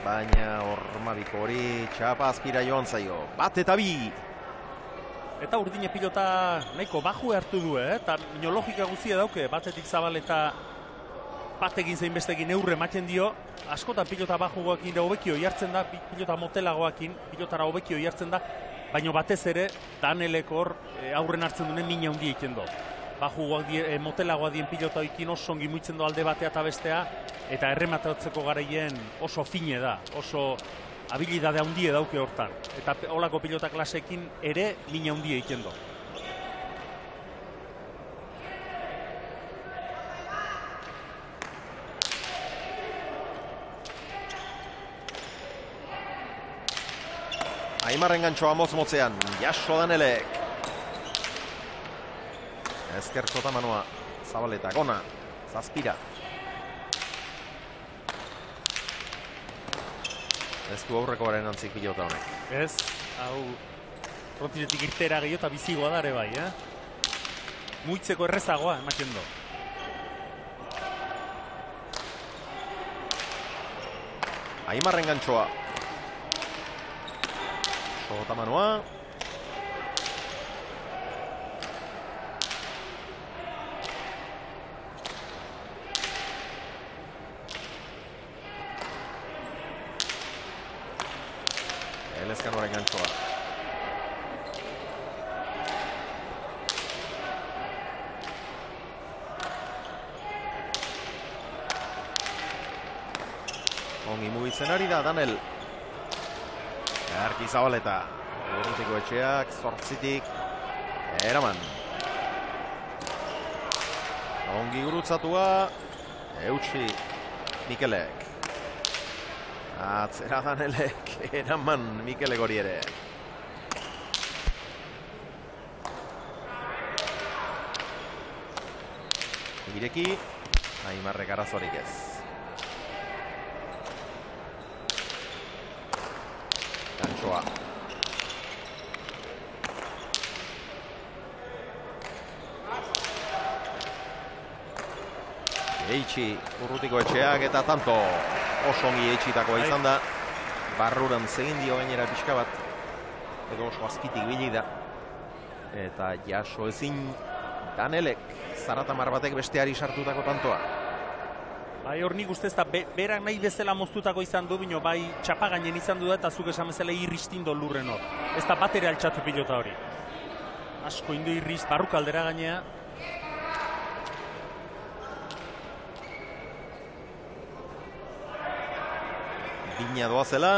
baina hormabiko hori txapa azpira joan zaio. Bat eta bi! Eta urdine pilota nahiko baju hartu du, eta logika guztia dauke, batetik Zabaleta batekin zein bestekin eurre ematen dio, askotan pilota bajugoakin hobekio jartzen da, pilota motelagoakin, pilotara hobekio jartzen da, baina batez ere, Danelek hor aurren hartzen duen mina hundi egiten do. Bajugoak motelagoa dien pilota ekin oso ongi muitzen do alde batea eta bestea, eta errematatzeko garaien oso fine da, oso habilidade handie dauke hortan. Eta holako pilota klasekin ere mina handie egiten du. Aimarren gantxoa motz-motzean, jaso Danelek. Ezker Sotamanoa, Zabaleta, Gona, Zazpira. Ez du aurreko baren antzik pilota honek. Ez, hau, frontinetik irtera gehiago eta bizigoa dare bai, Muitzeko errezagoa, ematen du. Aimarren gantxoa. Sotamanoa. Elezkanoaren gantxoa. Ongi mugitzen ari da Danel. Arki Zabaleta. Urrutiko etxeak, zortzitik. Eraman. Ongi gurutzatua. Eutsi Mikelek. Atzera Danelek. Eraman Mikelek hori ere. Ireki. Aimarrek arazorik ez. Gantxoa. Eitsi urrutiko etxeak eta tanto oso ongi eitxitakoa izan da. Barruran zegin dio gainera pixka bat. Edo oso azpitik bili da. Eta jaso ezin Danelek Zaratamar batek besteari sartutako tantoa. Bai, hor nik uste ez da, berak nahi bezala moztutako izan du, bino bai txapagainen izan du da, eta zuk esan bezala irristindo lurren hor. Ez da bat ere altxatu pilota hori. Asko indo irriz, barruka aldera gainea. Bina doazela,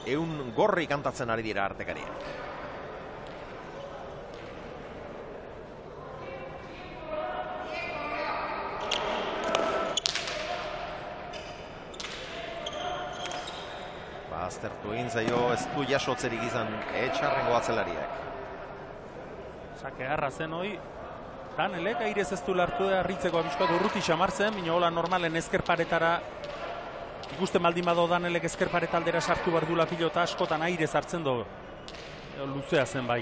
eun gorri kantatzen ari dira artekariak. Aztertu egin zaio, ez du jasotzerik izan etxarrengo atzelariak. Sake harra zen hoi, Danelek airez ez du lartu da harritzeko abiskoak urruti xamartzen, bina hola normalen ezkerparetara ikusten baldin bado Danelek ezkerparet aldera sartu behar dula pilota askotan airez hartzen du. Luzea zen bai,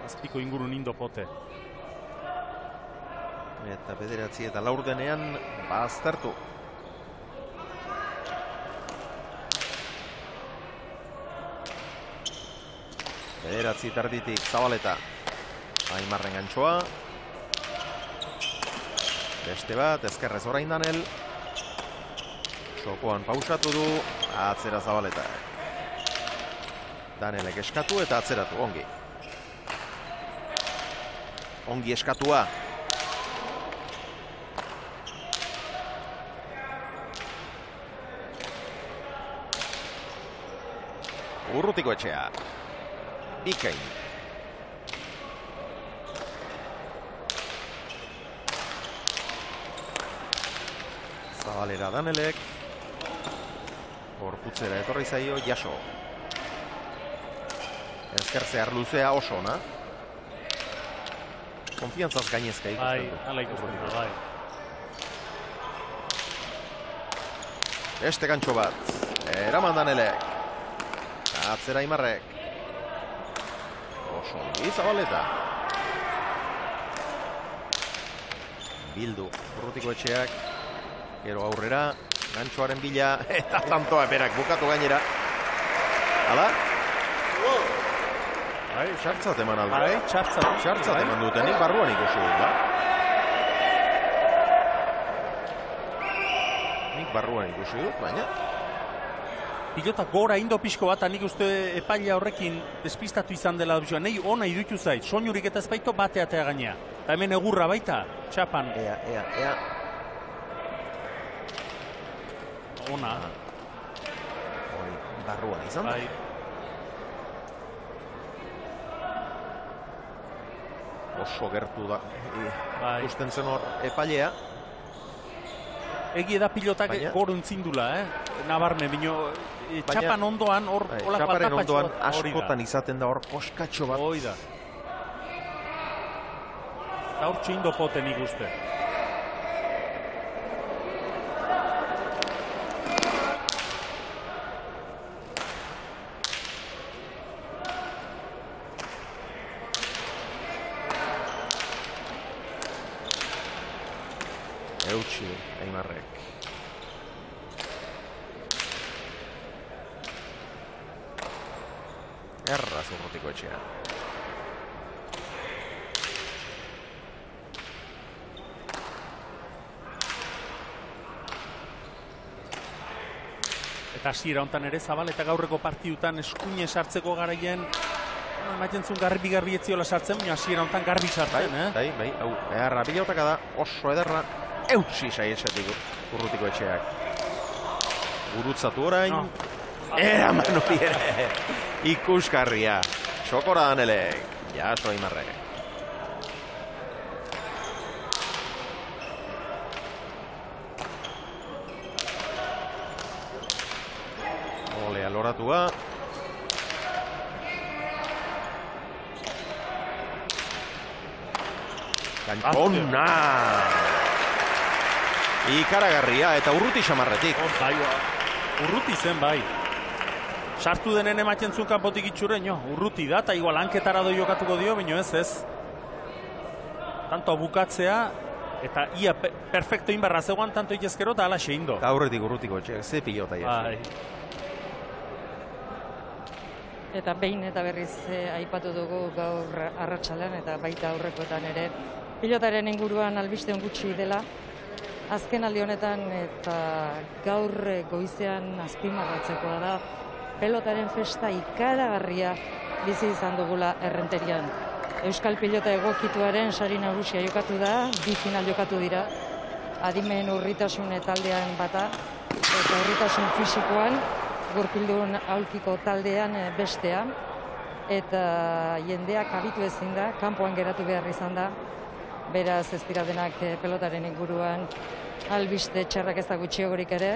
azpiko ingurun indo pote. Eta bederatzi eta laurdenean baztertu. Bederatzi tarditik Zabaleta. Aimarren gantxoa. Beste bat, ezkerrez orain Danel. Sokoan pausatu du, atzera Zabaleta. Danelek eskatu eta atzeratu, ongi. Ongi eskatua. Urrutiko etxea. Bikain. Zabalera Danelek. Gorputzera etorri zaio, jaso. Ezkertzear luzea oso ona. Konfiantzaz gainezka ikusten du. Bai, ala ikusten du, bai. Beste gantxo bat. Eraman Danelek. Atzera Aimarrek. Oso ongi Zabaleta. Bildu urrutiko etxeak. Gero aurrera. Gantxoaren bila. Eta tantoa berak bukatu gainera. Hala? Bai, txartzat eman aldu. Bai, txartzat eman duten. Nik barruan ikusi dut, da? Nik barruan ikusi dut, baina... Pilota gora indo pixko bat, nik uste epaila horrekin despistatu izan dela da. Nei ona iruditu zait, soinurik eta ezpaito bateatea gainea. Eta hemen egurra baita, txapan. Ea. Ona. barruan izan da. Oso gertu da ikusten zen hor epailea. Egi da pilotak gorun zindula, nabarme, bino txapan ondoan hor hola txaparen ondoan askotan izaten da hor koskatxo bat. Hoi da. Eta hor txindo poten ikuste. Eutxi, Aimarrek. Erraz Urrutiko etxea. Eta hasiera hontan ere Zabal eta gaurreko partidutan eskuine sartzeko garaien ematen zuen garbi etziola sartzen, baina hasiera hontan garbi sartzen, Bai, hau, beharra pilotaka da, oso ederra, eutxi saiesetik Urrutiko etxeak. Gurutzatu orain, eraman hori ere, ikuskarria, txokora danelek, jaso Aimarrek. Olea loratua. Kantona! Ikaragarria eta Urruti xamarretik. Urruti zen bai. Sartu denen ematen zuen kanpotik itxure, Urruti da, eta igual hanketara doi jokatuko dio, baina ez. Tanto bukatzea, eta ia perfecto inbarra zegoan, tanto itezkero, eta ala xeindo. Aurretik Urrutiko etxeak, ze pilota bai. Eta behin eta berriz aipatu dugu gaur arratsalean eta baita aurrekoetan ere. Pilotaren inguruan albiste gutxi dela. Azken aldi honetan eta gaur goizean azpimarratzekoa da. Pelotaren festa ikaragarria bizi izan dugula Errenterian. Euskal pilota egokituaren sari nagusia jokatu da, 2 final jokatu dira. Adimen urritasun taldean bata, eta urritasun fisikoan, gurpildun aulkiko taldean bestea. Eta jendeak abitu ezin da, kanpoan geratu behar izan da. Beraz ez dira denak pelotaren inguruan albiste txarrak ez da gutxiagorik ere.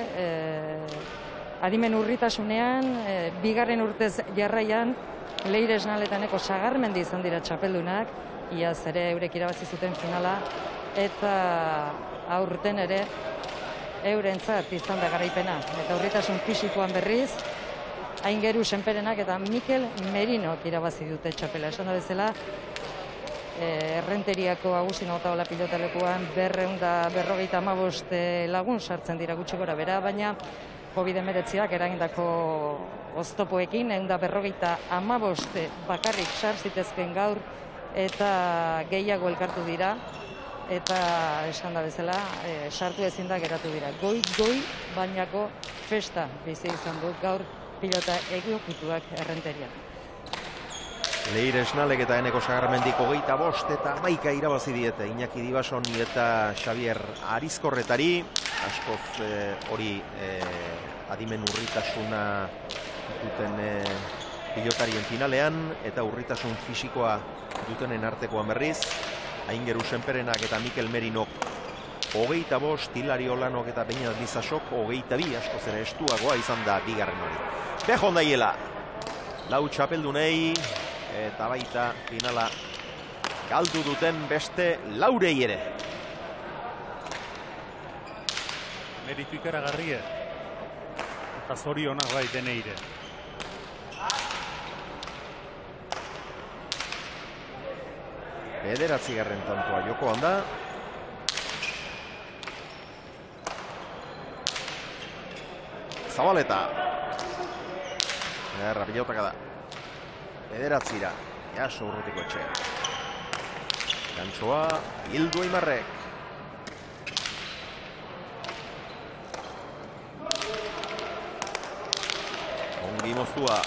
Adimen urritasunean, 2. urtez jarraian, Leire Esnaletaneko Sagarmendi izan dira txapeldunak, iaz ere eurek irabazi zuten finala, eta aurten ere eurentzat izan da garaipena. Eta urritasun fisikoan berriz, Aingeru Senperenak eta Mikel Merinok irabazi dute txapela. Esan da bezala, Errenteriako Agustin Otaola pilotalekuan 255 lagun sartzen dira gutxi gora bera, baina COVID-19ak eragindako oztopoekin 255 bakarrik sar zitezken gaur eta gehiago elkartu dira eta esan da bezala sartu ezin da geratu dira. Goi bainako festa bizi izan du gaur pilota egokituak Errenterian. Leire Esnalek eta Eneko Sagarmendik 25 eta 11 irabazi diete Iñaki Dibasoni eta Xavier Arizkorretari. Askoz hori adimen urritasuna duten pilotarien finalean eta urritasun fisikoa dutenen artekoan berriz. Aingeru Senperenak eta Mikel Merinok 25, Hilari Olanok eta Beñat Bizasok 22, askoz ere estuagoa izan da bigarren hori. Bejon daiela, lau txapeldunei eta baita finala galdu duten beste laurei ere. Meritu ikaragarrie. Eta zorionak bai deneire. Bederatzigarren tantoa jokoan da. Zabaleta. Erra pilotaka da. Bederatzira. Jaso Urrutiko etxea. Gantxoa, Hildu Aimarrek. Ongi moztua.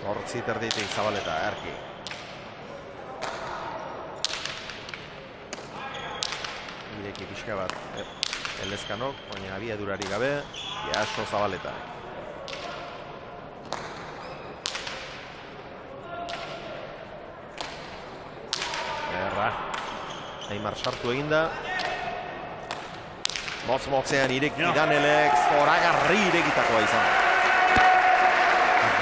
Zortzi terditik Zabaleta, Erki. ireki pixka bat Elezkanok, baina abiadurari gabe, Jaso Zabaleta. Aimar sartu eginda. Motz-motzean ireki Danelek, zoragarri irekitakoa izan.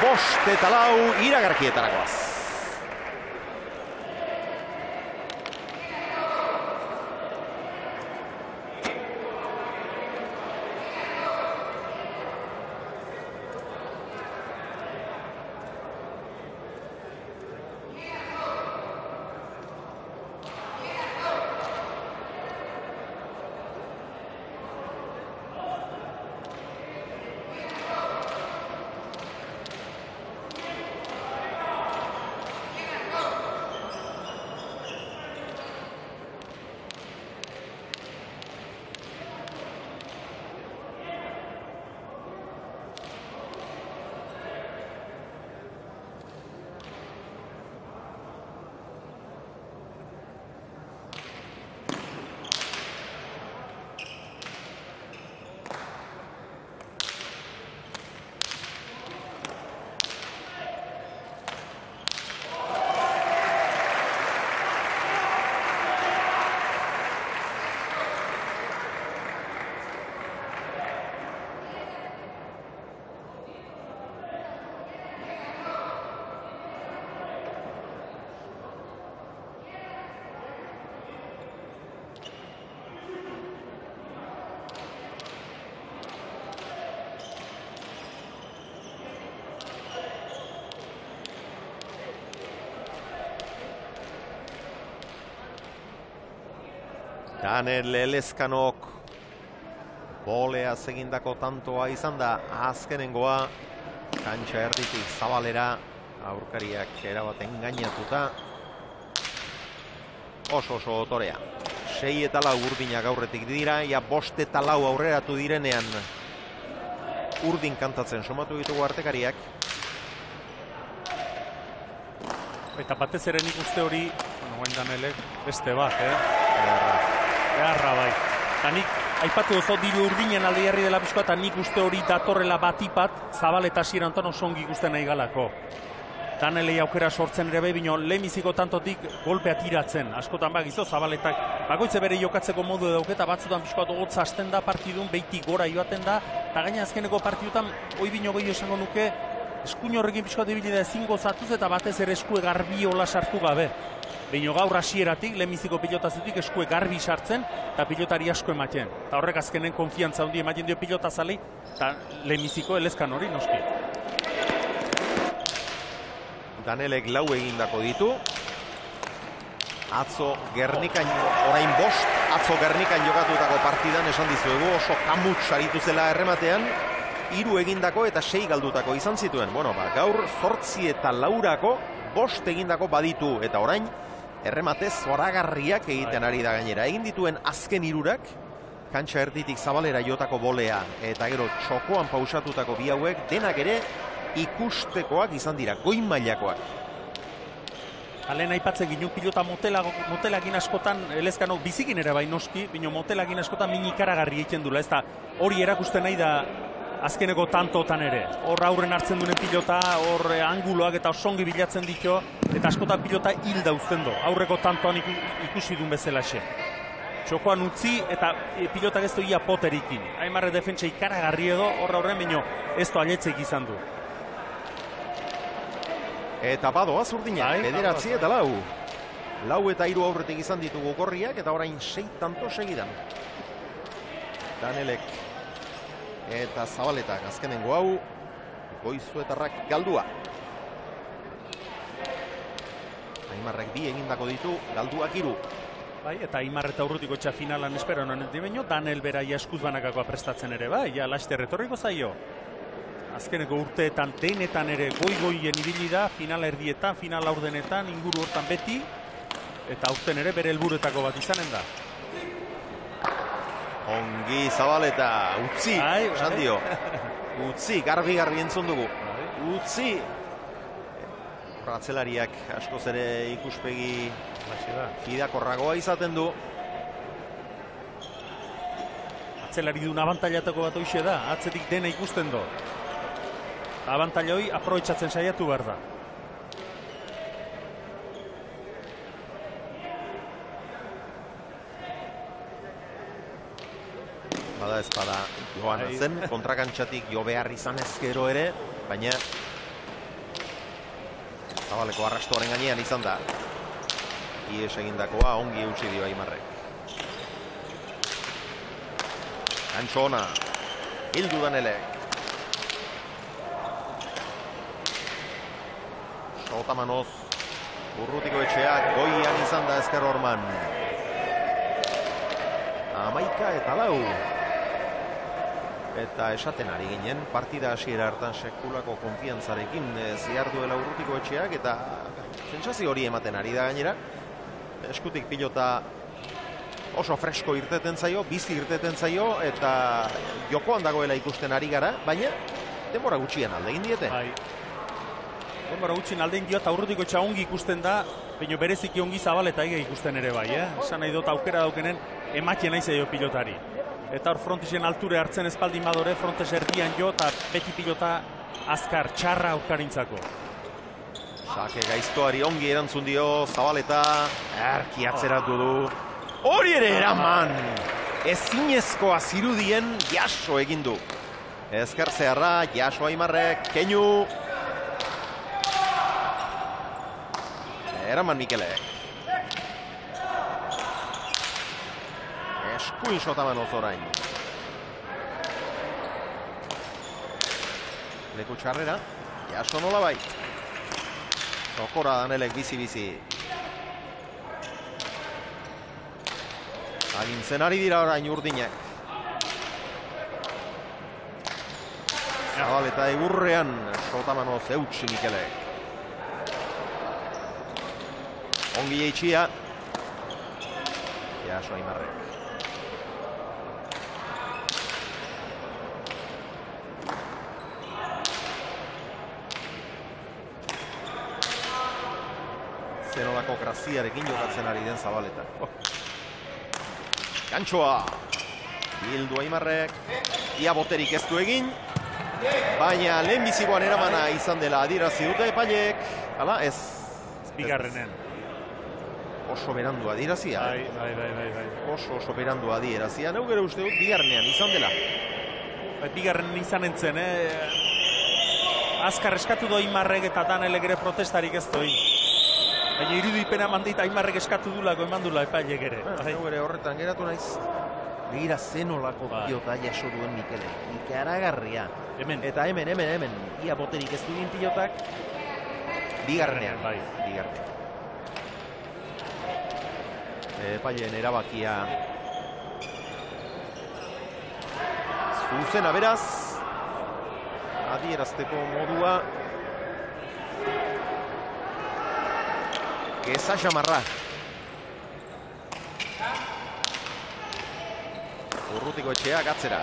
5-4 iragarkietarakoaz. Danel Elezkanok bolea egindako tantoa izan da azkenengoa. Kantxa erditik Zabalera, aurkariak erabat engainatuta. Oso otorea. 6-4 urdinak aurretik dira, ja 5-4 aurreratu direnean urdin kantatzen somatu ditugu artekariak. Eta batez ere nik uste hori, Danelek beste bat, Beharra bai. Eta nik, aipatu oso diru urdinen alde jarri dela pixkoa, eta nik uste hori datorrela batipat, Zabaleta hasieran ton osongi ikusten nahi galako. Danelei aukera sortzen ere bino lemiziko tantotik golpea tiratzen. Askotan bagizo, Zabaletak bakoitze bere jokatzeko modu dauketa, batzutan pixkoa dogotza hasten da partidun, beitik gora joaten da, eta gaina azkeneko partidutan, hoi bino gehi esango nuke, eskuin horrekin pixkoa dibili da ezin gozatuz, eta batez ere eskue garbi hola sartu gabe. Bino gaur hasieratik, lemiziko pilotazetik eskue garbi sartzen, eta pilotari asko ematen. Eta horrek azkenen konfiantza handi ematen dio pilota zalei, eta lemiziko Elezkan hori noski. Danelek 4 egindako ditu. Atzo Gernikan, orain 5, atzo Gernikan jokatutako partidan esan dizuegu, oso kamuts aritu zela errematean, 3 egindako eta 6 galdutako izan zituen. Bueno, gaur 8-4 5 egindako baditu, eta orain erremate zoragarriak egiten ari da gainera. Egin dituen azken 3, kantxa erditik Zabalera jotako bolea, eta gero txokoan pausatutako bi hauek, denak ere ikustekoak izan dira, goi mailakoak. Alen aipatzen ginen pilota motelagin askotan, Elezkanok bizikin ere bai noski, bino motelagin askotan minikaragarri egiten dula, ez da hori erakusten nahi da azkeneko tantotan ere. Hor aurren hartzen duen pilota, hor anguloak eta osongi bilatzen ditu, eta askotan pilota hil dauzten du. Aurreko tantoan ikusi duen bezalaxe. Txokoan utzi eta pilotak ez doia poterikin. Aimarre defentsa ikaragarri edo, hor aurren bino ez do aletzeik izan du. Eta badoaz urdina, 9-4. 4 eta 3 aurretik izan ditugu gorriak, eta orain 6 tanto segidan. Danelek eta Zabaletak azkenengo hau, Goizuetarrak galdua. Aimarrek 2 egindako ditu, galduak 3. Bai, eta Aimar eta Urrutiko txa finalan espero non dibeño, Danel bera eskuz banakakoa prestatzen ere, bai, ja laster retorriko zaio. Azkeneko urteetan denetan ere goi-goien ibili da, final erdietan, final aurdenetan, inguru hortan beti, eta aurten ere bere helburuetako bat izanen da. Ongi Zabaleta, utzi, esan dio. Utzi, garbi entzun dugu. Utzi. Ratzelariak askoz ere ikuspegi fidakorragoa izaten du. atzelari duen abantailatako bat hoxe da, atzetik dena ikusten do. Abantaila hori aprobetxatzen saiatu behar da. Bada ezpada joan zen, kontrakantxatik jo behar izan ezkero ere, baina Zabaleko arrastoaren gainean izan da. Ies egindakoa ongi eutsi dio Aimarrek. Antxo ona, hildu Danelek. Sotamanoz, Urrutiko etxeak goian izan da ezker horman. 11-4. Eta esaten ari ginen, partida hasiera hartan sekulako konfiantzarekin zehar duela Urrutiko etxeak, eta sentsazio hori ematen ari da gainera. Eskutik pilota oso fresko irteten zaio, bizi irteten zaio, eta jokoan dagoela ikusten ari gara, baina denbora gutxian alde egin diete. Denbora gutxien alde egin dio, eta Urrutiko etxea ongi ikusten da, baina bereziki ongi Zabaleta ikusten ere bai, esan nahi dut aukera daukenen ematien nahi zaio pilotari. Eta hor frontisen alture hartzen espaldin badore, frontes erdian jo, eta beti pilota azkar, txarra aurkarintzako. Sake gaiztoari ongi erantzun dio Zabaleta, erki atzeratu du. Hori ere eraman! Ezinezkoa zirudien jaso egin du. Ezker zeharra, jaso Aimarrek, keinu. Eraman Mikelek. Eskuin Sotamanoz orain. Leku txarrera, jaso nola bai. Zokora Danelek bizi-bizi. Agintzen ari dira orain urdinak. Zabaleta egurrean, Sotamanoz eutsi Mikelek. Ongi eitxia. Jaso Aimarrek. Zenolako graziarekin jokatzen ari den Zabaleta. Gantxoa. Bildu Aimarrek. Ia boterik ez du egin. Baina lehenbizigoan eramana izan dela adierazi dute epaileek. Hala, ez. Bigarrenen. Oso berandu adierazia. Bai. Oso berandu adierazia. Neu gero uste dut bigarrenean izan dela. Bigarrenen izan entzen, Azkar eskatu do Aimarrek eta Danelek ere protestarik ez doi. Baina irudipena mandita Aimarrek eskatu dulako eman dula epailek ere. Neu ere horretan geratu naiz. Begira zenolako pilota jaso duen Mikelek. Ikaragarria. Eta hemen. Ia boterik ez duen pilotak. Bigarrenean. Bigarrenean. Epaileen erabakia zuzena beraz, adierazteko modua Geza xamarra. Urrutiko etxeak atzera.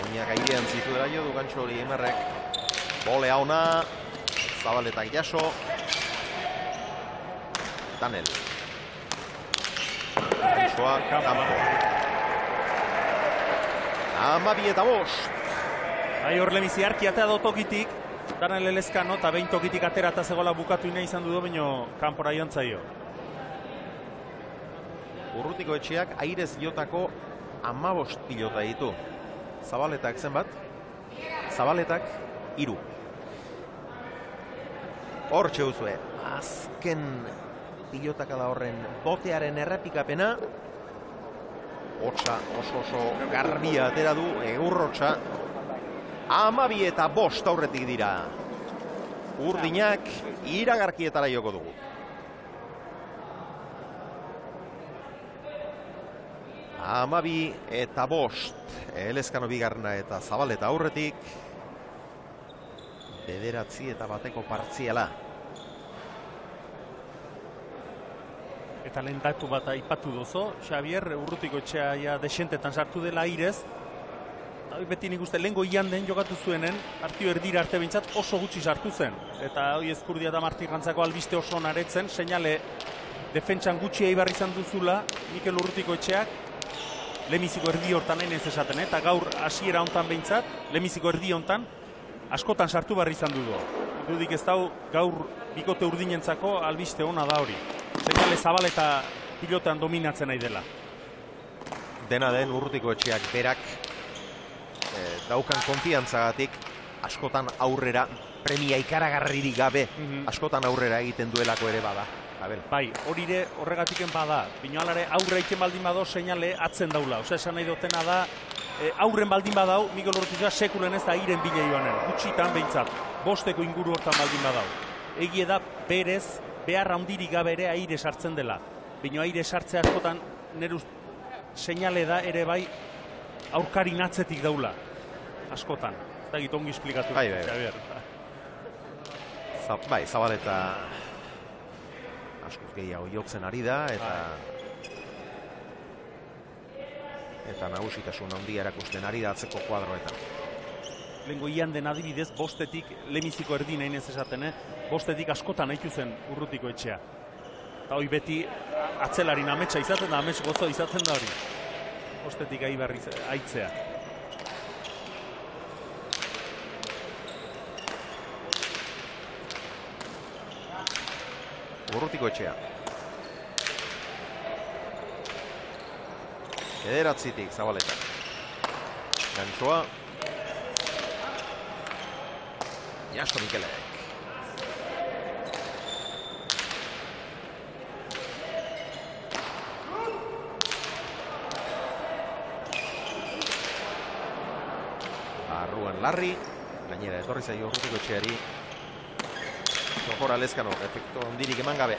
Oinak airean zituela jo du Gantxo hori Aimarrek. Bolea ona. Zabaletak jaso. Danel. Gantxoa kanpo. 12-5. Bai hor lebizi arki atea do tokitik. Danel Elezkano eta behin tokitik atera eta zegoela bukatu ina izan du baino kanpora joan zaio. Urrutiko etxeak airez jotako 15 pilota ditu. Zabaletak zenbat? Zabaletak 3. Hor txeuzue, azken pilotakala horren botearen errepikapena. Hotza oso garbia atera du, egurrotxa. 12-5 aurretik dira. Urdinak iragarkietara joko dugu. 12-5. Elezkano bigarrena eta Zabaleta aurretik. 9-1 partziala. Eta lehen datu bat aipatu dozo, Xavier, Urrutiko etxea ja desentetan sartu dela airez. Beti nik uste lehengo ian den jokatu zuenen, partio erdira arte behintzat oso gutxi sartu zen. Eta hoi Ezkurdia eta Martirrantzako albiste oso naretzen, seinale defentsan gutxi eibar izan duzula, Mikel Urrutiko etxeak, lemiziko erdi hortan nahi ez esaten, eta gaur hasiera hontan behintzat, lemiziko erdi hontan, askotan sartu barri izan dugu. Dudik ez dau, gaur bikote urdinentzako albiste ona da hori. Seinale zabal eta pilotan dominatzen nahi dela. Dena den Urrutiko etxeak berak daukan konfiantzagatik askotan aurrera, premia ikaragarririk gabe, askotan aurrera egiten duelako ere bada. Bai, hori ere horregatiken bada. Binoalare aurre egiten baldin badao seinale atzen daula. Osa, esan nahi dutena da, aurren baldin badau, Mikel Urrutikoa sekulen ez da iren bile joanen. Gutxitan behintzat, 5 inguru hortan baldin badau. Egie da, berez, behar handirik gabe ere aire sartzen dela. Bino aire sartzea askotan, nire seinale da ere bai, aurkarin atzetik daula. Askotan. Ez da gitu ongi esplikatu. Bai, Zabaleta askoz gehiago jotzen ari da, eta nagusitasun handia erakusten ari da atzeko kuadroetan. Lehenko ian den adibidez, 5-etik lemiziko erdi nahi ez esaten, 5-etik askotan haitu zen Urrutiko etxea. Eta hori beti atzelarin ametsa izaten da, amets gozo izaten da hori. 5-etik aitzea. Urrutiko etxea. Ederatzitik Zabaleta. Gantsoa. Jasko Mikelek. Barruan Larri. Gainera ez dorri zaio Urrutiko etxeari. Zokora Lezkano, efektu ondirik eman gabe.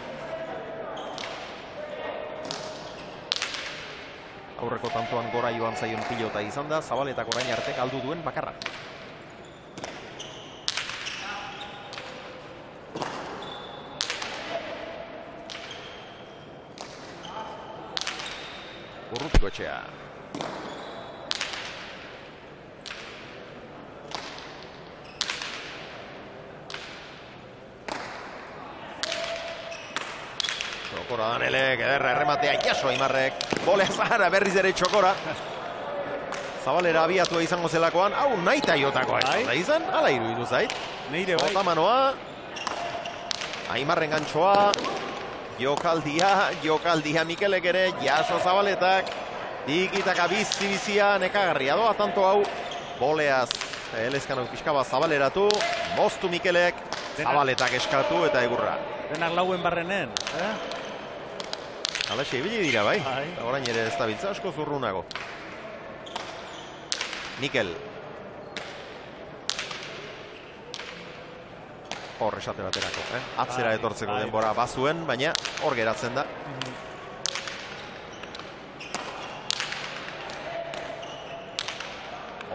Aurreko tantoan gora joan zaion pilota izan da, Zabaletak orain arte galdu duen bakarra. Urrutiko etxea. Txokora Danelek, ederra errematea jaso Aimarrek. Bolea zahara berriz ere Txokora. Zabalera abiatua izango zelakoan, hau naita jotakoa izan, ala iruditu zait. Neire bai. Otamanoa. Aimarren gantxoa. Jokaldia Mikelek ere, jaso Zabaletak. Ikitaka bizia nekagarria doa tanto hau. Boleaz, Elezkano pixkaba Zabaleratu. Moztu Mikelek, Zabaletak eskatu eta egurra. Denak lauen barrenen, Alaxe, ibili dira bai. Orain ere ez da biltza, asko zurrunago. Mikel. Hor esate baterako, Atzera etortzeko denbora bazuen, baina hor geratzen da.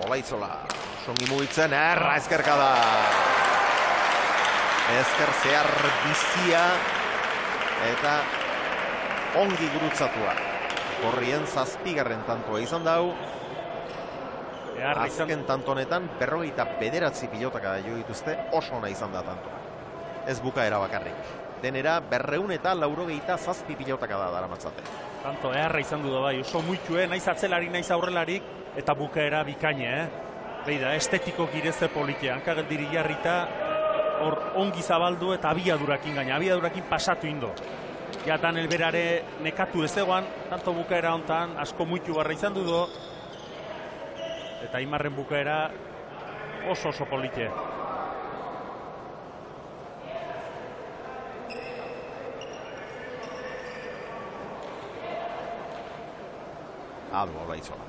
Olaitzola, songi mugitzen, ezkerka da. Ezker zehar bizia eta ongi gurutzatua. Korrien 7. tantoa izan dau. Azken tantonetan 59 pilotaka jo dituzte, oso ona izan da tantoa. Ez bukaera bakarrik. Denera 287 pilotaka da daramatzate. Tanto eharra izan du da bai, oso muitue, naiz atzelari, naiz aurrelarik, eta bukaera bikaine, Beida, estetiko girezte politia, hankageldiri jarrita, hor ongi zabaldu eta abiadurakin gaina, abiadurakin pasatu indo. Jatan elberare nekatu ez egoan, tanto bukaera hontan, asko muitu barra izan du eta Aimarren bukaera oso politie. Adu Olaitzola.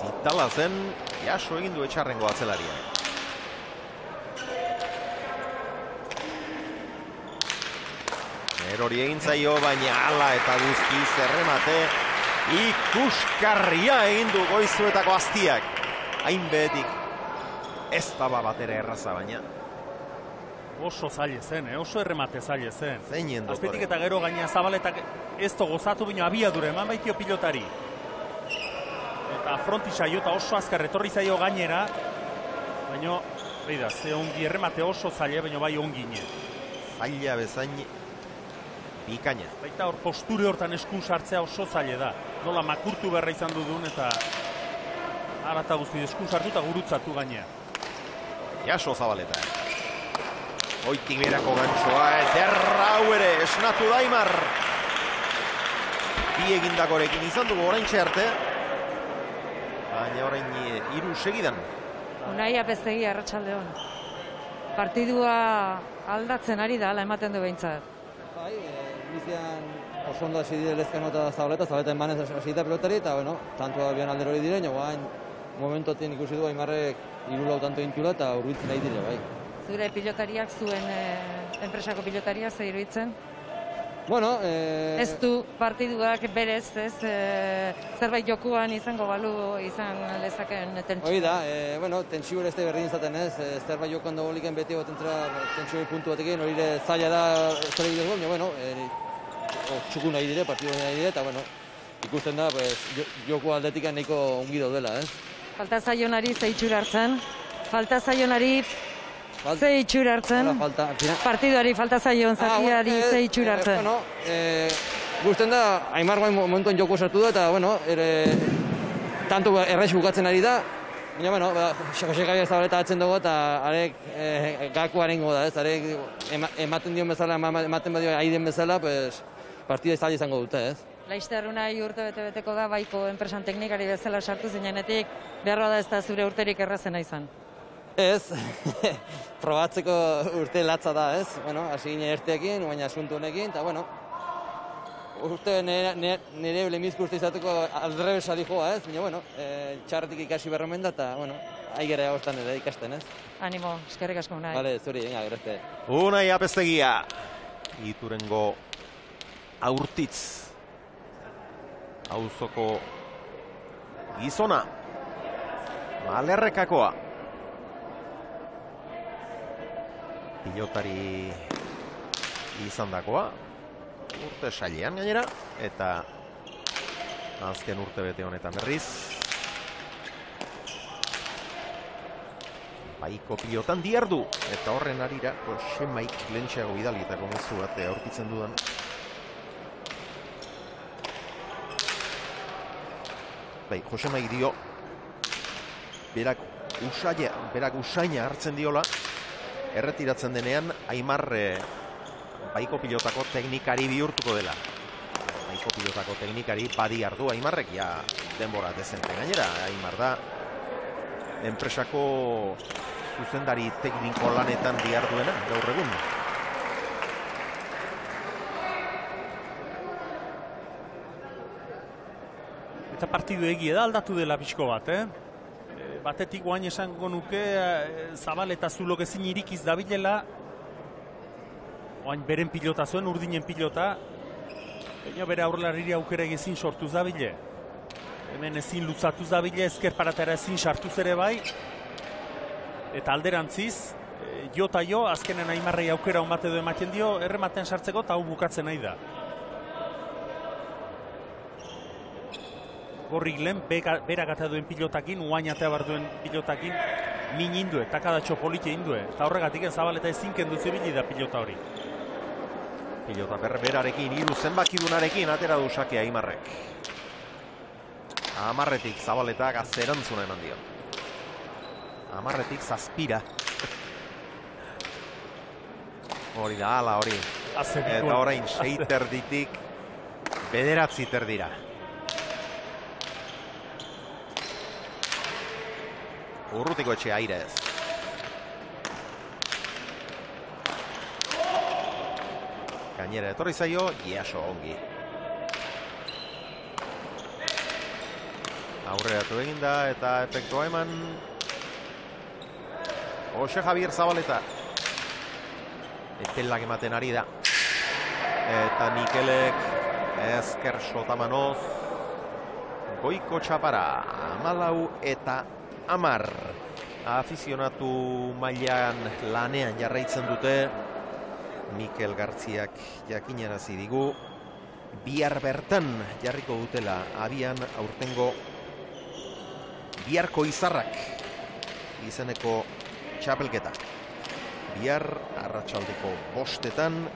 Zitala zen, jaso egin du Etxarrengo atzelaria. Erori egin zaio, baina ala eta guztiz erremate ikuskarria egin du Goizuetako Aztiak. Hainbetik ez daba batera erraza, baina oso zaila zen, oso erremate zaila zen. Zeinen dotore. Azpetik eta gero gaina Zabaletak ez do gozatu bino abiadure, eman baitio pilotari. Eta fronti saio eta oso azkar etorri zaio gainera. Baina, beida, ze ongi erremate oso zaila, baina bai ongine. Zaila bezain bikaina. Baita hor posture hortan eskun sartzea oso zaila da. Nola makurtu berra izan dudun eta arata guzti eskun sartu eta gurutzatu gainea. Jaso Zabaleta. Oitik berako gantzoa, ederra hau ere, esnatu da Aimar. Bi egindakorekin izan dugu oraintxe arte. Baina orain 3 segidan. Unai Apeztegi, Arratsaldeon. Partidua aldatzen ari da, ala ematen du behintzat. Bai, bizian oso ondo hasi dire Lezkano eta Zabaleta emanez hasi da pelotari, eta, bueno, tantua bian aldero hori diren, guain momentotin ikusi du Aimarrek 3 lau tanto intula eta urbiltzen nahi dire, bai. Zure pilotariak, zuen enpresako pilotariak, zer iruditzen? Bueno, Ez du partiduak berez, ez, zerbait jokuan izango balu izan lezakeen tentsio. hori da, bueno, tentsio ez da berdin izaten ez, zerbait jokoan dagoliken beti gotentzera tentsio puntu batekin, hori zaila da zer egiteko, baina, bueno, txukun nahi dire, partidu nahi dire, eta, bueno, ikusten da, pues, joko aldetikan nahiko ongi daudela, ez? Falta zaionari ze itxura hartzen, ze itxura hartzen, partiduari falta zaion zatiari ze itxura hartzen. Bueno, gusten da, Aimar guain momentuan joko sartu da, eta, bueno, tanto erraiz bukatzen ari da, baina, bueno, Jose Javier Zabaleta atzen dugu, eta arek gakoaren goda, ez, arek ematen dion bezala, ematen badio aiden bezala, pues, partida zaila izango dute, ez? Laizter Unai urte bete-beteko da, baiko enpresan teknikari bezala sartu zinenetik, beharra da ez da zure urterik errazena izan. Ez, probatzeko urte latza da, ez? Bueno, hasi ginen erteekin, baina asuntu honekin, eta, bueno, urte nire lemizko urte izateko aldrebesa dijoa, ez? Baina, bueno, txarretik ikasi berromen da, eta, bueno, aigera agostan ere ikasten, ez? Animo, eskerrik asko Unai. Bale, zuri, venga, gerezte. Unai Apeztegia. Iturengo Aurtitz. Auzoko gizona. Malerrekakoa. Pilotari izandakoa. Urte sailean gainera. Eta azken urte bete honetan berriz. Baiko pilotan diardu. Eta horren arira, Xemaik lentxeago bidali eta gomezu bat aurkitzen dudan. Bai, Josemaik dio, berak usaina hartzen diola, erretiratzen denean, Aimar baiko pilotako teknikari bihurtuko dela. Baiko pilotako teknikari badi ardu Aimarrek, ja denbora dezente gainera. Aimar da, enpresako zuzendari tekniko lanetan diarduena, gaur egun. Eta partidu egie da aldatu dela pixko bat, Batetik guain esango nuke Zabaleta Zulok ezin irikiz dabilela, guain beren pilota zuen, urdinen pilota, baina bere aurlariri aukera ezin sortuz dabile. Hemen ezin lutzatuz dabile, ezker paratara ezin sartuz ere bai, eta alderantziz, jo eta jo, azkenen Aimarrei aukera onbate du ematen dio, errematen sartzeko eta hau bukatzen nahi da. Gorrik lehen, berak ata duen pilotakin, uain atea bar duen pilotakin, min indue, takadatxo polite indue. Eta horregatik Zabaleta ezinken duzibili da pilota hori. Pilota berberarekin, hiru zenbakidunarekin atera du sakea Aimarrek. Amarretik Zabaletak azerantzuna eman dio. Amarretik zazpira. Hori da, ala hori. Eta orain 6 terditik 9 terdira. Urrutiko etxe airez. Gainera etorri zaio, Jaso ongi. Aurreratu egin da eta efektua eman Jose Javier Zabaleta. Epelak ematen ari da. Eta Mikelek ezker sotamanoz. Goiko txapara, 14 eta 10. Afizionatu mailan lanean jarraitzen dute. Mikel Gartziak jakinarazi digu. Bihar bertan jarriko dutela abian aurtengo Biharko Izarrak izeneko txapelketa. Bihar arratsaldeko 5:00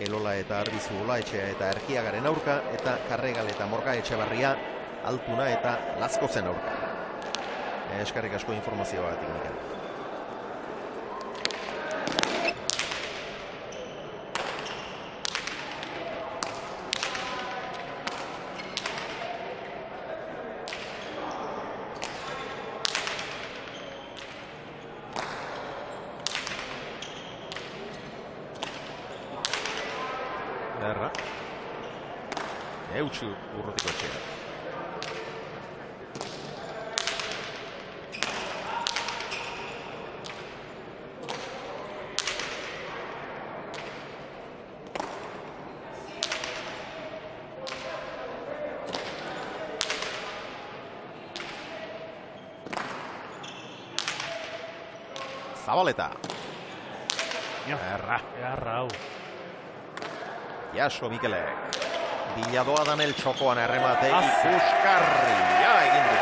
Elola eta Arbizu Olaetxea eta Erkiagaren aurka, eta Karregal eta Morga Etxebarria Altuna eta Lazkozen aurka. Eskerrik asko informazioagatik, Mikel. Erra. Eutxu urrutiko etxeak. Zabaleta. Erra. Erra, hau. Jaso Mikelek. Biladoa Danel txokoan erremate ikuskarri. Ja, egin du.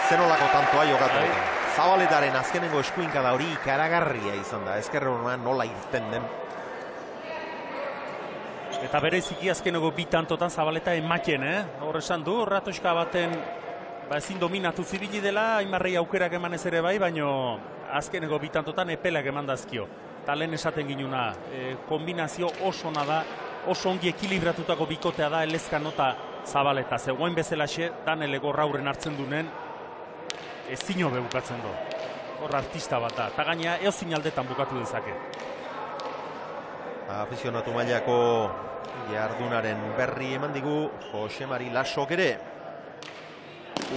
Zenolako tantoa jokatu. Zabaletaren azkenengo eskuinkada hori ikaragarria izan da. Ezkerrean nola irten den. Eta bereziki azkeneko bi tantotan Zabaleta ematen, Hor esan du, ratoska baten ezin dominatu zibili dela, Aimarrei aukerak emanez ere bai, baino azkeneko bi tantotan epelak eman dazkio. Talen esaten ginuna, kombinazio oso ona da, oso ongi ekilibratutako bikotea da Elezkano eta Zabaleta. Zegoen bezalaxe, Danele gorra aurren hartzen dunen, ezin hobe bukatzen du. Hor artista bat da, eta gaina eozin aldetan bukatu dezake. Afizionatu mailako jardunaren berri eman digu Jose Mari Lasok ere.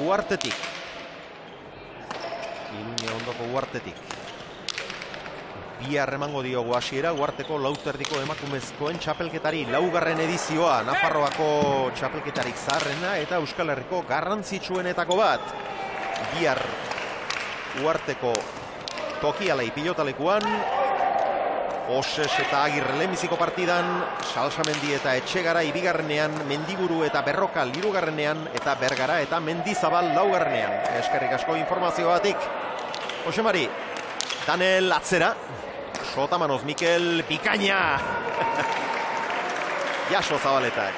Uartetik. Iruña ondoko Uartetik. Bihar emango diogu hasiera Uarteko lauterdiko emakumezkoen txapelketari, laugarren edizioa, Nafarroako txapelketarik zaharrena eta Euskal Herriko garrantzitsuenetako bat. Bihar Uarteko Tokialei pilotalekuan, Oses eta Agirre lehenbiziko partidan, Salsamendi eta Etxegarai bigarrenean, Mendiburu eta Berrokal hirugarrenean, eta Bergara eta Mendizabal laugarrenean. Eskerrik asko informazioatik. Jose Mari, Danel atzera. Sotamanoz Mikel bikaina. Jaso Zabaletak.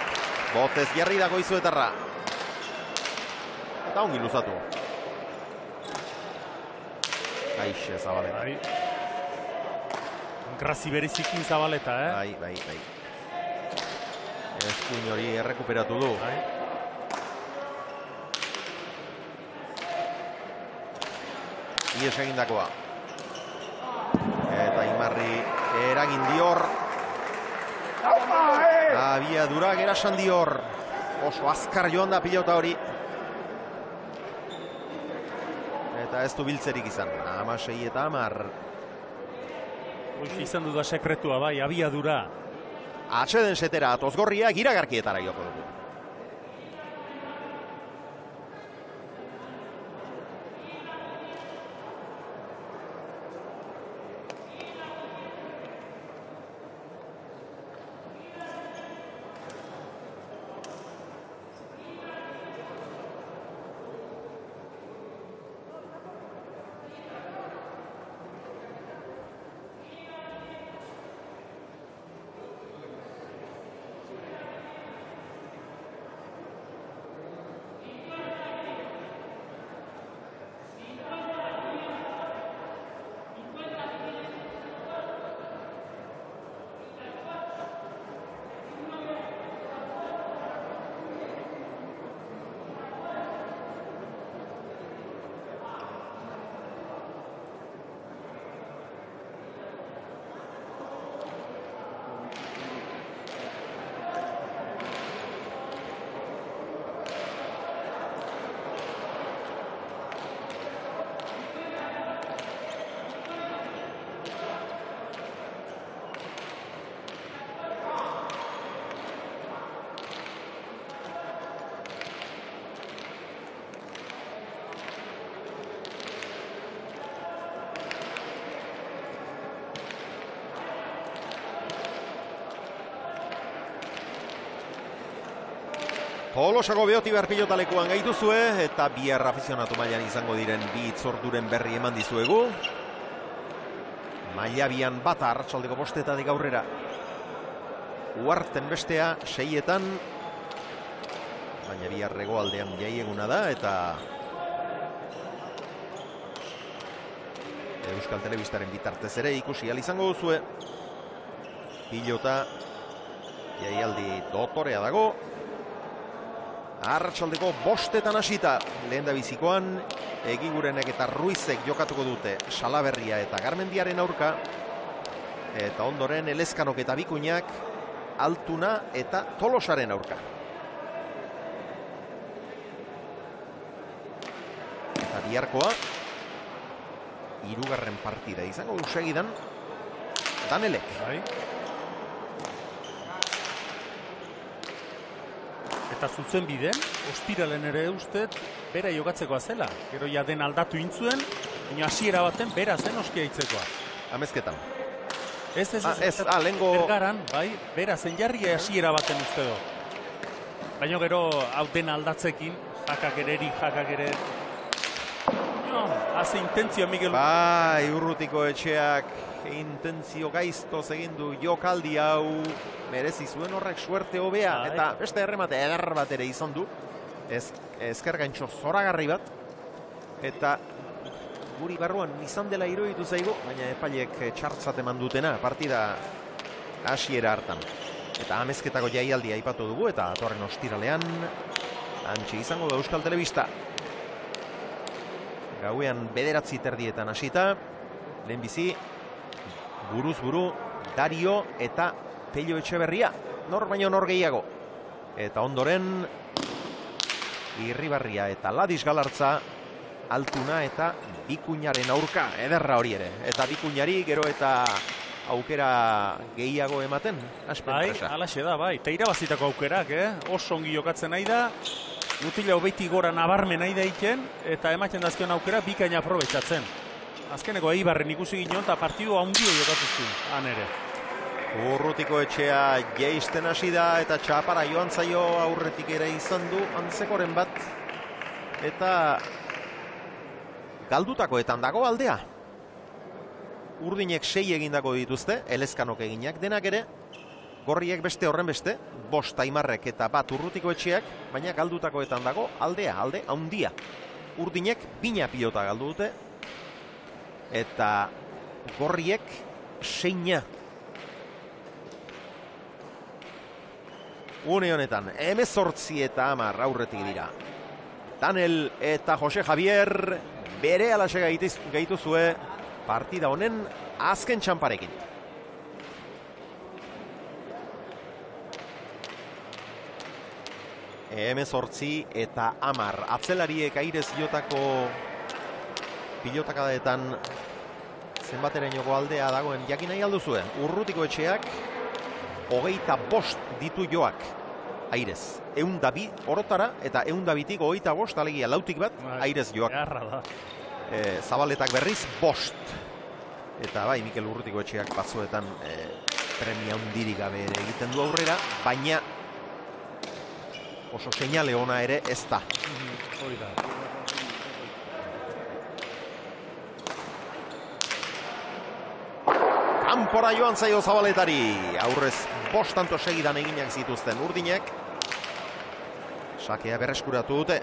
Botez jarri dago Izuetarra. Eta ongi luzatu. Aixe Zabaletak. Grazi berezikin Zabaleta, Bai. Eskuin hori errekuperatu du. Ies egindakoa. Eta Imarri eragin dior. Abiadura gerasan dior. Oso azkar joan da pilota hori. Eta ez du biltzerik izan. 16 eta 10. Izan du da sekretua, bai, abiadura. Atxeden setera atozgorria iragarkietara joko dugu. Tolosako Beotibar pilotalekuan gaituzue eta bihar afizionatu mailan izango diren bi itzorduren berri eman dizuegu. Maila bian bata arratsaldeko 5:00 aurrera. Uarten bestea 6:00, baina bihar hegoaldean jaieguna da eta Euskal Telebistaren bitartez ere ikusi ahal izango duzue. Pilota jaialdi dotorea dago. Arratsaldeko 5:00 hasita lehendabizikoan Egigurenek eta Ruizek jokatuko dute Salaberria eta Garmendiaren aurka. Eta ondoren Elezkanok eta Bikuñak Altuna eta Tolosaren aurka. Eta biharkoa 3. partida izango du segidan Danelek. Eta zutzen biden, ostiralen ere ustet, bera jokatzekoa zela. Gero ja den aldatu intzuen, baina hasiera baten bera zen oskia itzekoa. Amezketan. Ez, lengo... Bergaran, bai, bera zen jarria hasiera baten uste do. Baina gero hau den aldatzekin, jakak ere... No, haze intentzio, Miguel. Bai, Urrutiko etxeak intentzio gaiztoz egin du jokaldi hau, merezi zuen horrek suerte hobea, eta beste erremate eder bat ere izan du, ezker gaintxo zoragarri bat, eta guri barruan izan dela iruditu zaigu, baina epaileek txartzat eman dutena partida hasiera hartan. Eta amezketako jaialdia aipatu dugu, eta atorren ostiralean antxe izango da Euskal Telebista. Gauean 9:30 hasita, lehenbizi buruz buru Dario eta Pello Etxeberria, nor baino nor gehiago. Eta ondoren Irribarria eta Ladis Galartza, Altuna eta Bikuñaren aurka, ederra hori ere. Eta Bikuñari gero eta aukera gehiago ematen, bai, alaxe da, bai. Eta irabazitako aukerak, oso ongi jokatzen nahi da. Mutila hobeiti gora nabarmen nahi daiken, eta ematen dazkion aukera bikaina aprobetxatzen. Azkeneko Eibarren ikusi ginen, eta partidu handio jokatu zuen, han ere. Urrutiko etxea jeisten hasi da, eta txapara joan zaio aurretik ere izan du, antzekoren bat. Eta galdutakoetan dago aldea. Urdinek 6 egindako dituzte, Elezkanok eginak denak ere. Gorriek beste horren beste, 5 Aimarrek eta 1 Urrutiko etxeak, baina galdutakoetan dago alde handia. Urdinek 2 pilota galdu dute, eta Gorriek 6. Une honetan, 18 eta 10 aurretik dira. Danel eta Jose Javier bere alaxe gaituzue partida honen azken txamparekin. Hemezortzi eta 10 atzelariek airez jotako pilotakadeetan zenbaterainoko aldea dagoen jakin nahi alduzue. Urrutiko etxeak 25 ditu joak airez. 102 orotara eta 102tik 25, alegia lautik bat airez joak. Zabaletak berriz 5. Eta bai, Mikel Urrutiko etxeak batzuetan premia hundirik gabe ere egiten du aurrera, baina oso seinale ona ere ez da. Hori da. Kanpora joan zaio Zabaletari. Aurrez 5 tanto segidan eginak zituzten Urdinek. Sakea berreskuratu dute.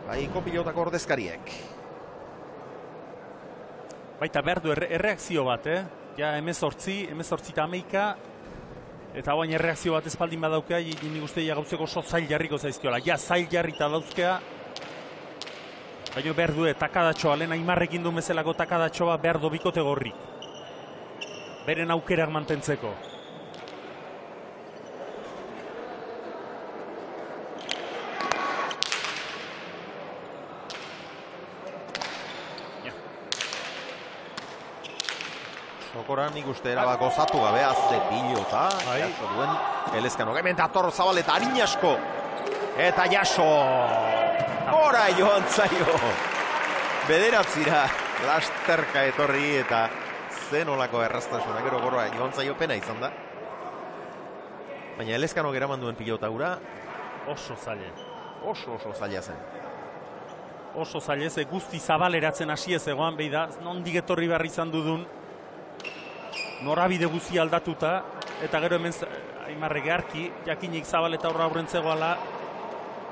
Baiko pilotako ordezkariek. Baita behar du erreakzio bat, Ja, 18 eta 11, eta baina erreakzio bat espaldin badaukea, nik uste gautzeko oso zail jarriko zaizkiola. Ja, zail jarrita dauzkea, baina behar du, takadatxoa, lehen Aimarrekin du mezelako takadatxoa behar du bikote Gorri. Beren aukerak mantentzeko. Sokoran nik uste erabak gozatu gabe, azte pilota, jaso duen Elezkanok. Hemen dator Zabaleta, harin asko, eta jaso, gora joan zaio. Bederatzira, lasterka etorri eta zen olako erraztasuna, gero gora joan zaio pena izan da. Baina Elezkano geraman duen pilota hura Oso zaile. oso zaila zen. Oso zaile, ze guzti zabaleratzen hasi ez egoan, behi da, nondik etorri behar izan dudun, norabide guzti aldatuta, eta gero hemen Aimarre geharki, jakinik zabaleta aurren zegoala,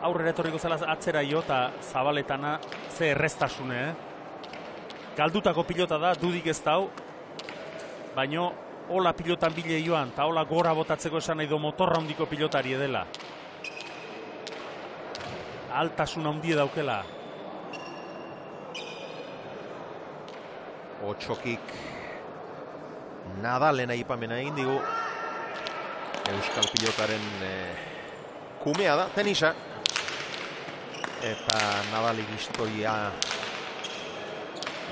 aurrera etorriko zela atzera jo, eta zabaletana ze erreztasune, Galdutako pilota da, dudik ez dau, baino hola pilotan bile joan, eta hola gora botatzeko esan nahi do motorra handiko pilotari edela. Altasun handie daukela. Otxokik Nadalen aipamena egin digu. Euskal pilotaren kumea da, tenisa. Eta Nadalik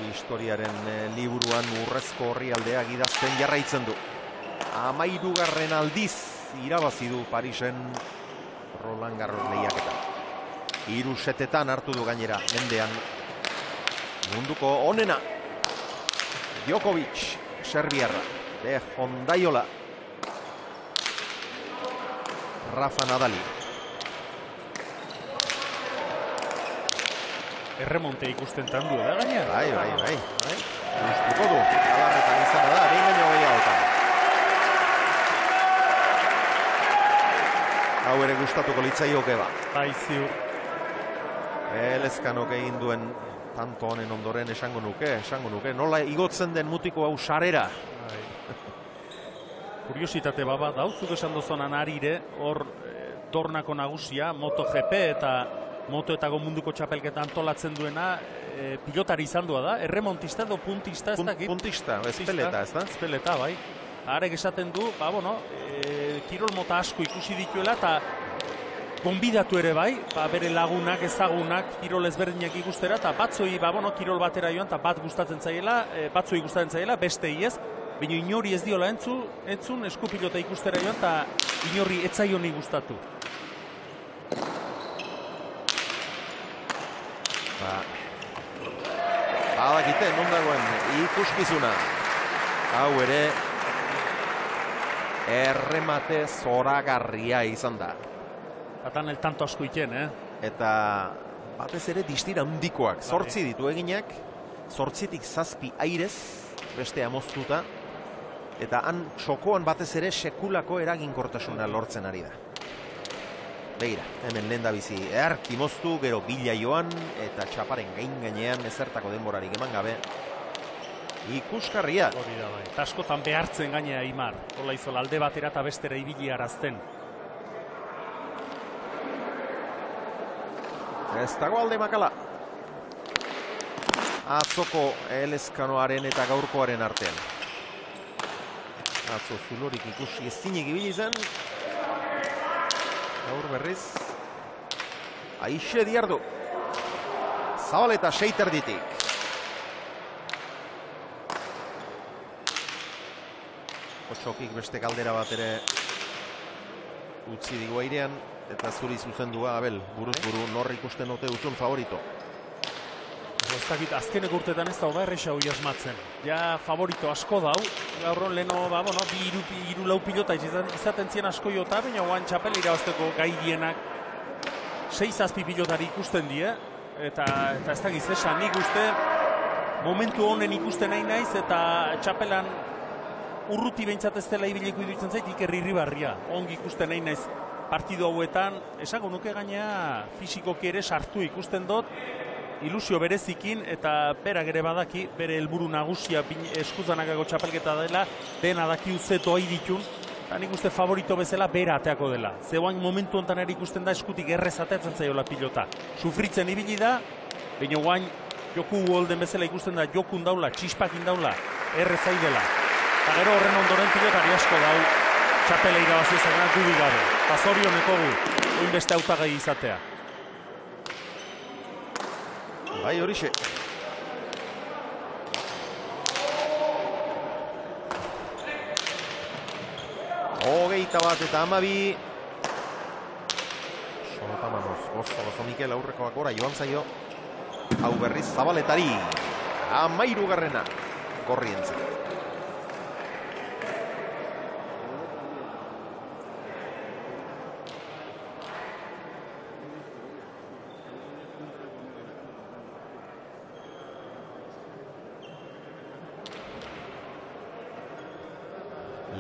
historiaren liburuan urrezko orrialdea gidazten jarraitzen du. 13. aldiz irabazi du Parisen Roland Garros lehiaketa. 3 setetan hartu du gainera mendean munduko onena. Djokovic, serbiarra, de Hondaiola, Rafa Nadali. Erremonte ikusten tandu da gainera. Bai. Gustuko du, galarretan izan da, behin baino gehiagotan. Hau ere gustatuko litzaioke ba. Bai, ziur. Elezkanok egin duen tanto honen ondoren esango nuke. Nola igotzen den mutiko hau sarera. Kuriositate baba, dauzuk esan dozonan arire, hor Dornako nagusia, MotoGP eta motoetako munduko txapelketa antolatzen duena, pilotari izan dua da, erremontista edo puntista, ez dakit? Puntista, ezpeleta, ez da? Ezpeleta, bai. Arek esaten du, kirol mota asko ikusi dituela, eta gonbidatu ere bai, bere lagunak, ezagunak, kirol ezberdinak ikustera, eta batzoi, kirol batera joan, eta bat gustatzen zaiela, batzoi gustatzen zaiela, beste iez, baina inori ez diola entzun eskupilota ikustera joan, eta inori etzaioni gustatu. Badakite, non dagoen ikuskizuna. Hau ere, erremate zoragarria izan da. Atan el tanto asko iten, Eta batez ere distira handikoak. 8 ditu eginak, 8tik 7 airez, beste amoztuta. Eta han txokoan batez ere sekulako eraginkortasuna lortzen ari da. Begira, hemen lehen da bizi earki moztu, gero bila joan, eta txaparen gainean ezertako denborarik eman gabe. Ikuskarria. Hori da bai. Eta askotan behartzen gainea Aimar. Hola izola alde batera eta bestera ibili arazten. Ez dago alde makala. Atzoko Elezkanoaren eta gaurkoaren artean. Atzo zulorik ikusi ezinik ibili zen. Gaur berriz. Aixe diardu. Zabaleta seiterditik. Otxokik beste galdera bat ere utzi digu airean. Eta zuri zuzendua, Abel, buruz buru, nor ikusten ote duzun favorito. Ez dakit, azkenek urtetan ez da hoba erresa hori asmatzen. Ja, favorito asko dau. Gaurron leheno, iru lau pilota izaten zien asko jota, baina oan txapel irabazteko gai dienak 6-7 pilotari ikusten die. Eta ez dakiz esan, nik uste momentu honen ikusten nahi naiz, eta txapelan urruti behintzat ez dela ibiliko idutzen zait, Iker Irribarria. Ongi ikusten nahi naiz partidu hauetan, esango nuke gainea fisikoki ere sartu ikusten dut, ilusio berezikin, eta berak ere badaki, bere helburu nagusia eskuzanakako txapelketa dela, dena daki uzeto ahi ditun, eta nik uste favorito bezala bera ateako dela. Zeuan momentu honetan ere ikusten da eskutik errez ateatzen zaiola pilota. Sufritzen ibili da, baina guain joku golden bezala ikusten da jokun daula, txispakin daula, errez aidela. Eta gero horren ondoren pilotari asko dau, txapela irabazi ezagana dudik gabe. Eta zorioneko gu, oinbeste hautagai izatea. Bai horixe. Hogeita bat eta 12. Solopamanoz, gozo Mikel aurrekoak gora joan zaio. Hau berriz Zabaletari. 13. Gorrientzat.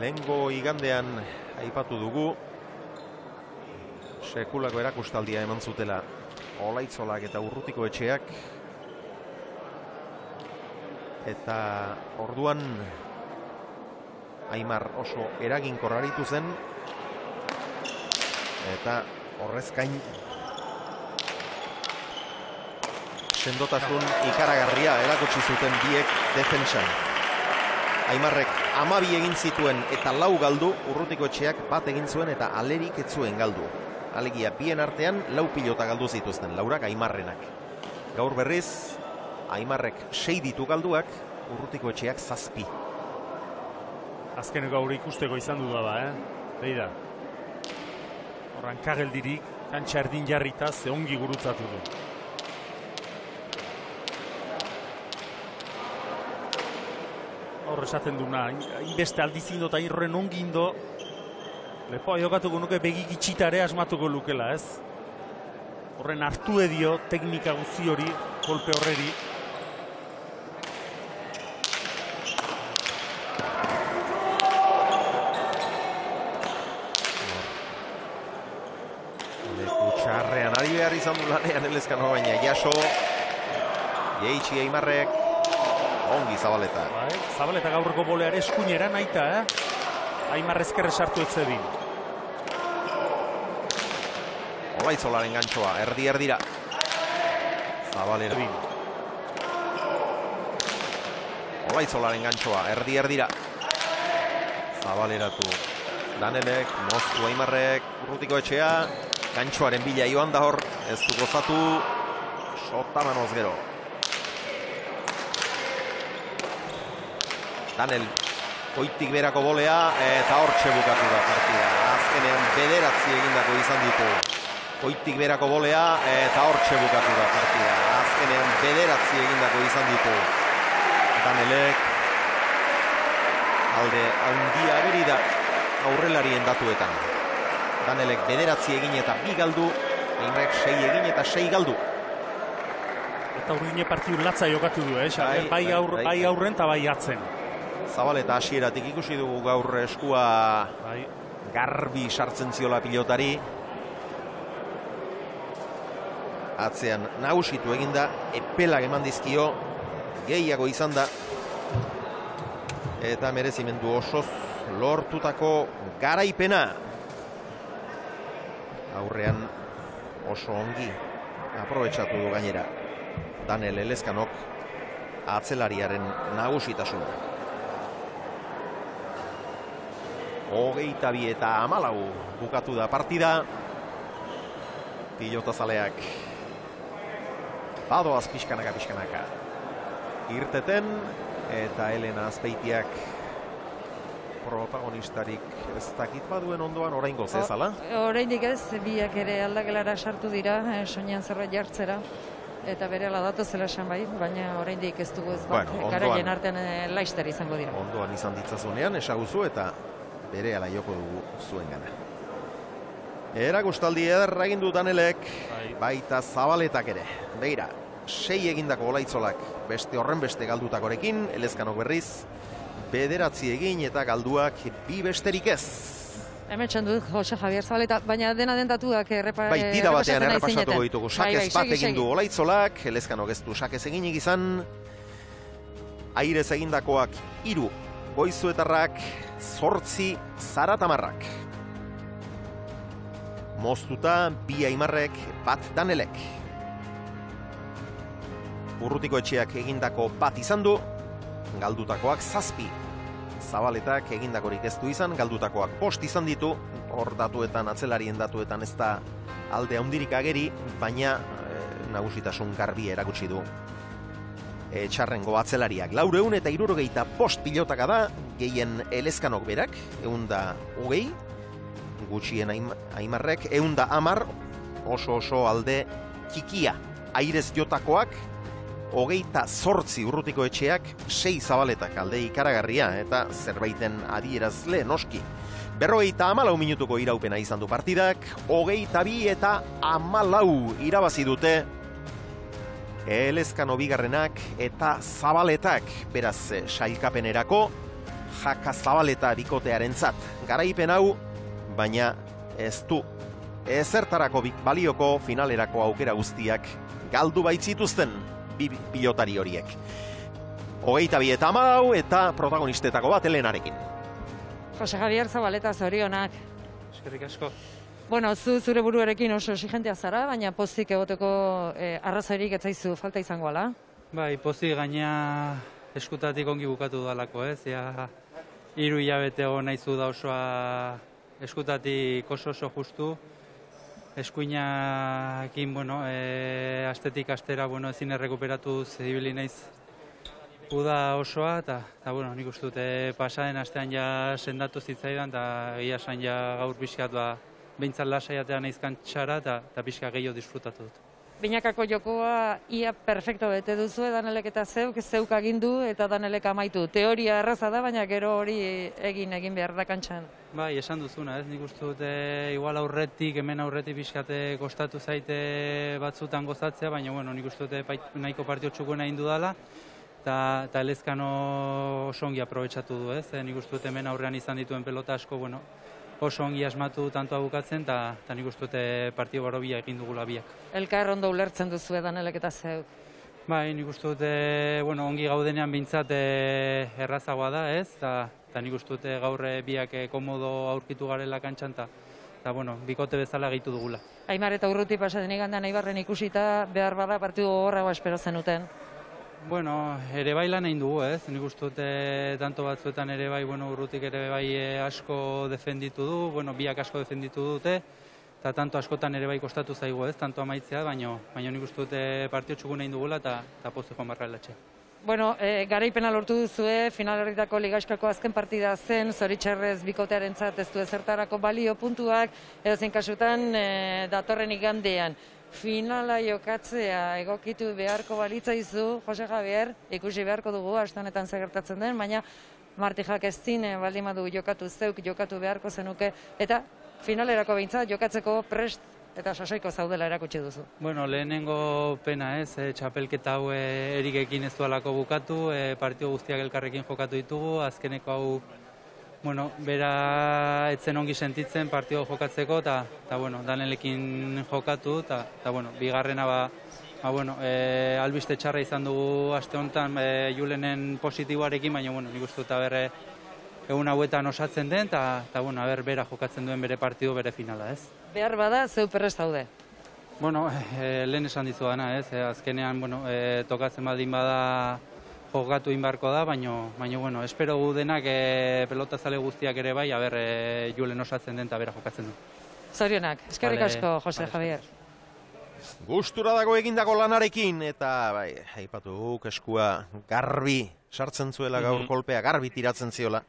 Lehengo igandean aipatu dugu sekulako erakustaldia eman zutela Olaitzolak eta Urrutiko Etxeak, eta orduan Aimar oso eraginkor aritu zen, eta horrez gain sendotasun ikaragarria erakutsi zuten biek defentsan. Aimarrek 12 egin zituen eta 4 galdu, Urrutiko Etxeak 1 egin zuen eta Alerik ez zuen galdu. Alegia bien artean 4 pilota galdu zituzten, Laurak Aimarrenak. Gaur berriz, Aimarrek 6 ditu galduak, Urrutiko Etxeak 7. Azkeneko gaur ikusteko izan du da, Beida. Horran kageldirik, kantxa erdin jarrita ze ongi gurutzatu du. Hor esaten duna, inbeste aldizindo eta irren ongindo, lepoa jokatuko nuke begik itxitare asmatuko lukela, ez? Horren hartu edio teknika guzi hori, kolpe horreri. Txarrean ari behar izan du lanean Elezkano, baina jaso jeitsi Aimarrek ongi Zabaleta. Zabaleta gaurreko boleare eskuinera nahita, Aimar ezkerre sartu etzedin. Olaitzolaren gantxoa, erdi-erdira. Zabalera. Olaitzolaren gantxoa, erdi-erdira. Zabaleratu. Danelek, moztu Aimarrek, Urrutiko Etxea. Gantxoaren bila joan da hor, ez du gozatu, sotamanoz gero. Danel, goitik berako bolea, eta hortxe bukatu da partida. Azkenean 9 egindako izan ditu. Goitik berako bolea, eta hortxe bukatu da partida. Azkenean 9 egindako izan ditu. Danelek, alde handia beri da aurrelarien datuetan. Danelek 9 egin eta 2 galdu, Aimarrek 6 egin eta 6 galdu. Eta urdine partiu latza jokatu du, bai aurren eta bai atzen. Zabaleta hasieratik ikusi dugu gaur eskua garbi sartzen ziola pilotari. Atzean nagusitu eginda, epelak eman dizkio, gehiago izan da. Eta merezimendu osoz lortutako garaipena. Aurrean oso ongi aprobetxatu du gainera Danel Elezkanok atzelariaren nagusitasun. 22 eta 14 bukatu da partida. Pilotazaleak badoaz pixkanaka irteten, eta Elena Azpeitiak protagonistarik ez dakit baduen ondoan oraingo zezala? Oraindik ez, biak ere aldagelara sartu dira, soinean zerbait jartzera, eta berehala datu zela esan bai, baina oraindik ez dugu ez bat, garaien artean laister izango dira. Ondoan izan ditzazunean, esaguzu eta berehala joko dugu zuen gana. Erakustaldi ederra egin du Danelek, baita Zabaletak ere. Begira, 6 egindako Olaitzolak beste horren beste galdutakorekin, Elezkanok berriz 9 egin eta galduak 2 besterik ez. Hemen txandu Jose Javier Zabaleta, baina dena den datuak tira batean errepasatuko ditugu. Sakez bat egin du Olaitzolak, Elezkanok ez du sakez eginik izan. Airez egindakoak 3 Goizuetarrak, 8 Zaratamarrak. Moztuta 2 Aimarrek, 1 Danelek. Urrutiko Etxeak egindako 1 izan du, galdutakoak 7. Zabaletak egindakorik ez du izan, galdutakoak 5 izan ditu, hor datuetan, atzelarien datuetan ez da alde handirik ageri, baina nagusitasun garbi erakutsi du txarrengo atzelariak. 465 pilotaka da, gehien Elezkanok berak, 120, gutxien Aimarrek, 110, oso alde kikia. Airez jotakoak, 28 Urrutiko Etxeak, 6 Zabaletak, alde ikaragarria eta zerbaiten adierazle noski. 54 minutuko iraupena izan du partidak, 22 eta 14 irabazi dute Elezkano bigarrenak eta Zabaletak, beraz sailkapenerako Jaka Zabaleta bikotearentzat. Garaipen hau, baina ez du ezertarako balioko finalerako aukera guztiak galdu baitzituzten bi pilotari horiek. 22 eta 14 eta protagonistetako bat Elenarekin. Jose Javier Zabaleta, zorionak. Eskerrik asko. Bueno, zure buruarekin oso exigentea zara, baina pozik egoteko arrazoirik ez zaizu falta izango ala? Bai, pozik gaina eskutatik ongi bukatu dalako, ez? 3 hilabete naizu da osoa eskutatik oso justu. Eskuinakin, astetik astera, ezin errekuperatu zedibili naiz uda osoa, eta, nik uste dute pasaden astean ja sendatu zitzaidan, eta egia esan ja gaur pixkat, behintzat lasaiatea naiz kantxara, eta pixka gehiago disfrutatu dut. Binakako jokoa ia perfecto bete duzu, Danelek eta zeuk agindu eta Danelek amaitu. Teoria erraza da, baina gero hori egin behar da kantxan. Bai, esan duzuna, ez? Nik uste dute igual hemen aurretik pixkate kostatu zaite batzutan gozatzea, baina nik uste dute nahiko partio txukuna egin dudala, eta Elezkano oso ongi aprobetxatu du, ez? Nik uste dute hemen aurrean izan dituen pelota asko, oso ongi asmatu tantoa bukatzen, eta nik uste dute partio barobia egin dugula biak. Elkar ondo ulertzen duzu Danelek eta zeuk? Bai, nik uste dute, ongi gaudenean bintzat errazagoa da, ez? Eta nik uste dute gaur biak komodo aurkitu garela kantxan, eta bikote bezala gehitu dugula. Aimar eta Urruti pasaden igandean Eibarren ikusita behar bada partidu gogorragoa espero zenuten? Ere bai lan egin dugu, ez? Nik uste dute tanto batzuetan ere bai, Urrutik ere bai asko defenditu du, biak asko defenditu dute, eta tanto askotan ere bai kostatu zaigu, ez? Tanto amaitzea, baina nik uste dute partio txukun egin dugula eta pozik joan barra elatxe. Garaipena lortu duzue, finalerritako ligaskako azken partida zen, zoritxarrez bikotearentzat ez du ezertarako balio puntuak, edozein kasutan datorren igandean. Finala jokatzea egokitu beharko balitzaizu, Jose Javier, ikusi beharko dugu, astanetan gertatzen den, baina Martijak ez zine baldin badu jokatu zeuk, jokatu beharko zenuke, eta finalerako behintzat jokatzeko prest eta sasoiko zaudela erakutsi duzu. Lehenengo pena ez, txapelketa hau erikekin ez dualako bukatu, partio guztiak elkarrekin jokatu ditugu, azkeneko hau bera etzen ongi sentitzen partio jokatzeko, eta Danelekin jokatu, eta bigarrena albiste txarra izan dugu aste honetan Julenen positiboarekin, baina nik uste dut berre egun hauetan osatzen den, eta bera jokatzen duen bere partidu, bere finala, ez? Behar bada, zeu perrez daude? Lehen esan dizu dana, ez? Azkenean, tokatzen baldin bada jokatu inbarko da, baina, espero gu denak pelotazale guztiak ere bai, Julen osatzen den eta bera jokatzen du. Zorionak, eskerrik asko, Jose Javier. Gustura dago egindako lanarekin, eta aipatu guk eskua garbi sartzen zuela gaur kolpea, garbi tiratzen ziola.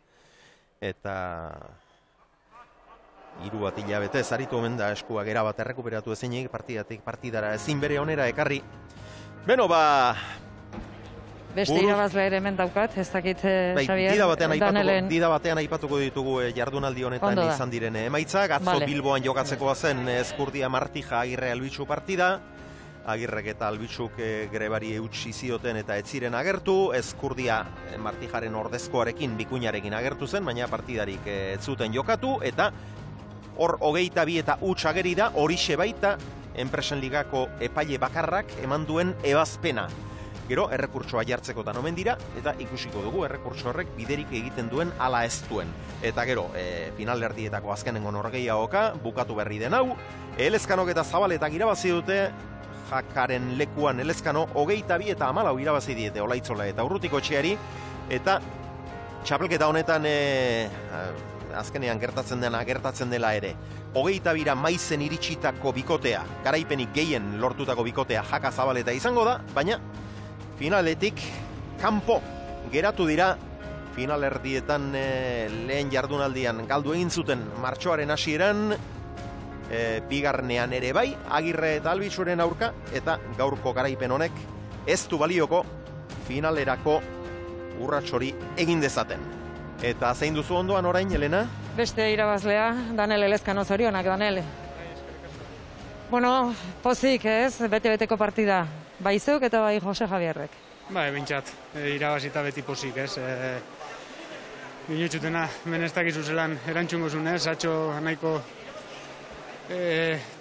Eta 3 bat hilabete zaritu omen da eskua gera bat errekuperatu ezinik, partidatik partidara ezin bere onera ekarri. Beste irabazlea ere hemen daukat, ez dakit, Xavier, Danelen. Dida batean aipatuko ditugu jardunaldi honetan izan diren emaitzak. Atzo Bilboan jokatzekoa zen Ezkurdia Martija Agirre Albitxu partida. Agirrek eta Albitxuk grebari eutsi zioten eta ez ziren agertu. Ezkurdia Martijaren ordezkoarekin, bikuinarekin agertu zen, baina partidarik ez zuten jokatu. Eta hor 22 eta huts ageri da, horixe baita Enpresen Ligako epaile bakarrak eman duen ebazpena. Gero, errekurtsoa jartzekotan omen dira, eta ikusiko dugu errekurtso horrek biderik egiten duen ala ez duen. Eta gero, finalerdietako azkenengo norgehiagoka, bukatu berri den hau, Elezkanok eta Zabaletak irabazi dute, Jakaren lekuan Elezkano 22 eta 14 irabazi diete Olaitzola eta Urrutiko etxeari, eta txapelketa honetan azkenean gertatzen dela ere. 22 maizen iritsitako bikotea, garaipenik gehien lortutako bikotea Jaka Zabaleta izango da, baina finaletik kanpo geratu dira. Finalerdietan lehen jardunaldian galdu egin zuten martxoaren hasieran, bigarnean ere bai, Agirre eta Albitxuren aurka, eta gaurko garaipen honek ez du balioko finalerako urratxori egin dezaten. Eta zein duzu ondoan orain, Elena? Beste irabazlea, Danel Elezkano, zorionak, Danel. Pozik ez, bete-beteko partida. Bai zeuk eta bai Jose Javierrek. Bintzat, irabazita beti pozik ez. Inoitzutena, menestak zelan erantzungo zuen, Satxo nahiko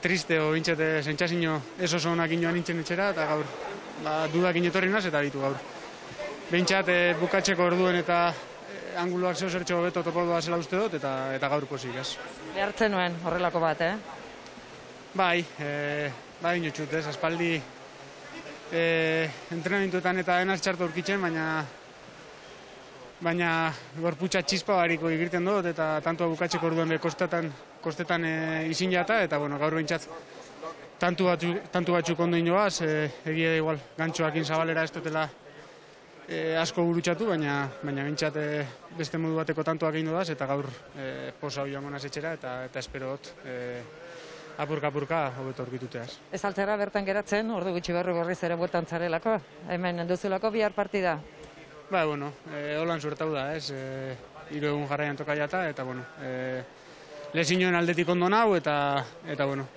triste o bintxete sentsazio ez oso onak inoan nintzen etxera, eta gaur dudak inotorri naz eta ditu gaur. Bintxat bukatzeko orduen eta anguloak zeo zertxo beto topoldoa zela uste dut, eta gaur posik, ez. Behartzen nuen horrelako bat, Bai, inoitzut, ez, aspaldi entrenamentuetan eta enaz txartu aurkitzen, baina gorputza txispa bariko igirten dut, eta tantua bukatzeko orduen be kostetan izin jata, eta gaur behintzat tantu batzuk ondo inoaz, egia da igual, gantxoakin zabalera ez dutela asko gurutxatu, baina behintzat beste modu bateko tantuak egin dudaz, eta gaur posa joan gonaz etxera, eta espero dut apurka hobeto aurkituteaz. Ez altzera bertan geratzen, ordu gutxi berriz ere bueltan zarelako, hemen duzulako bihar partida. Holan suertau da, ez, 3 egun jarraian toka jata, eta lezinoen aldetik ondo nau, eta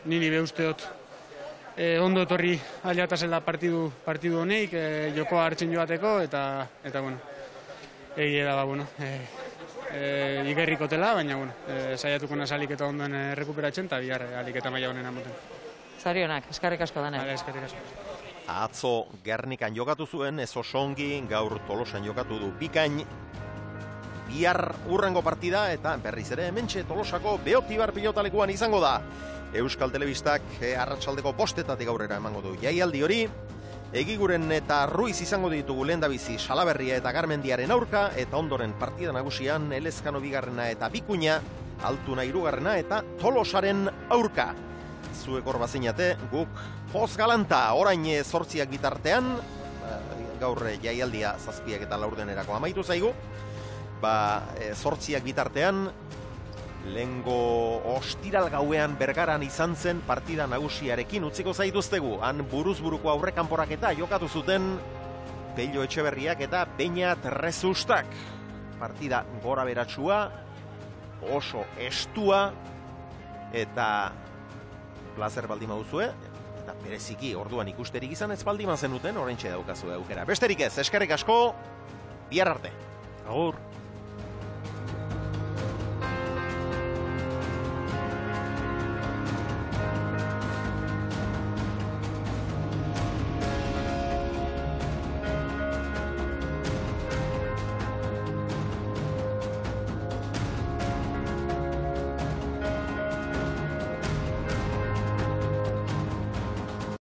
nini be uste dut ondo etorri aliata zela partidu honeik, jokoa hartzen joateko, eta egia da, igerriko tela, baina saiatuko naz aliketa ondoen rekuperatzen, eta bihar aliketa maila honen amoten. Zarionak, eskerrik asko dane. Eskerrik asko. Atzo Gernikan jokatu zuen, ez oso ongi, gaur Tolosan jokatu du bikain. Bihar urrengo partida eta berriz ere hementxe Tolosako Beotibar pilotalekuan izango da. Euskal Telebistak arratsaldeko 5:00 aurrera emango du jaialdi hori. Egiguren eta Ruiz izango ditugu lehendabizi Salaberria eta Garmendiaren aurka, eta ondoren partida nagusian Elezkano 2. eta Bikuña, Altuna 3. eta Tolosaren aurka. Zuek hor bazinate, guk poz galanta, orain 8 bitartean, gaur jaialdia 7 eta 4 amaitu zaigu, 8 bitartean, lehengo ostiral gauean Bergaran izan zen partida nagusiarekin utziko zaituztegu, han buruzburuko aurrekanporaketa jokatu zuten Pello Etxeberriak eta Beñat Rezustak. Partida gora beratsua, oso estua, eta plazer baldin baduzue, eta bereziki orduan ikusterik izan ez baldin bazenuten, oraintxe daukazue aukera. Besterik ez, eskerrik asko, bihar arte. Agur.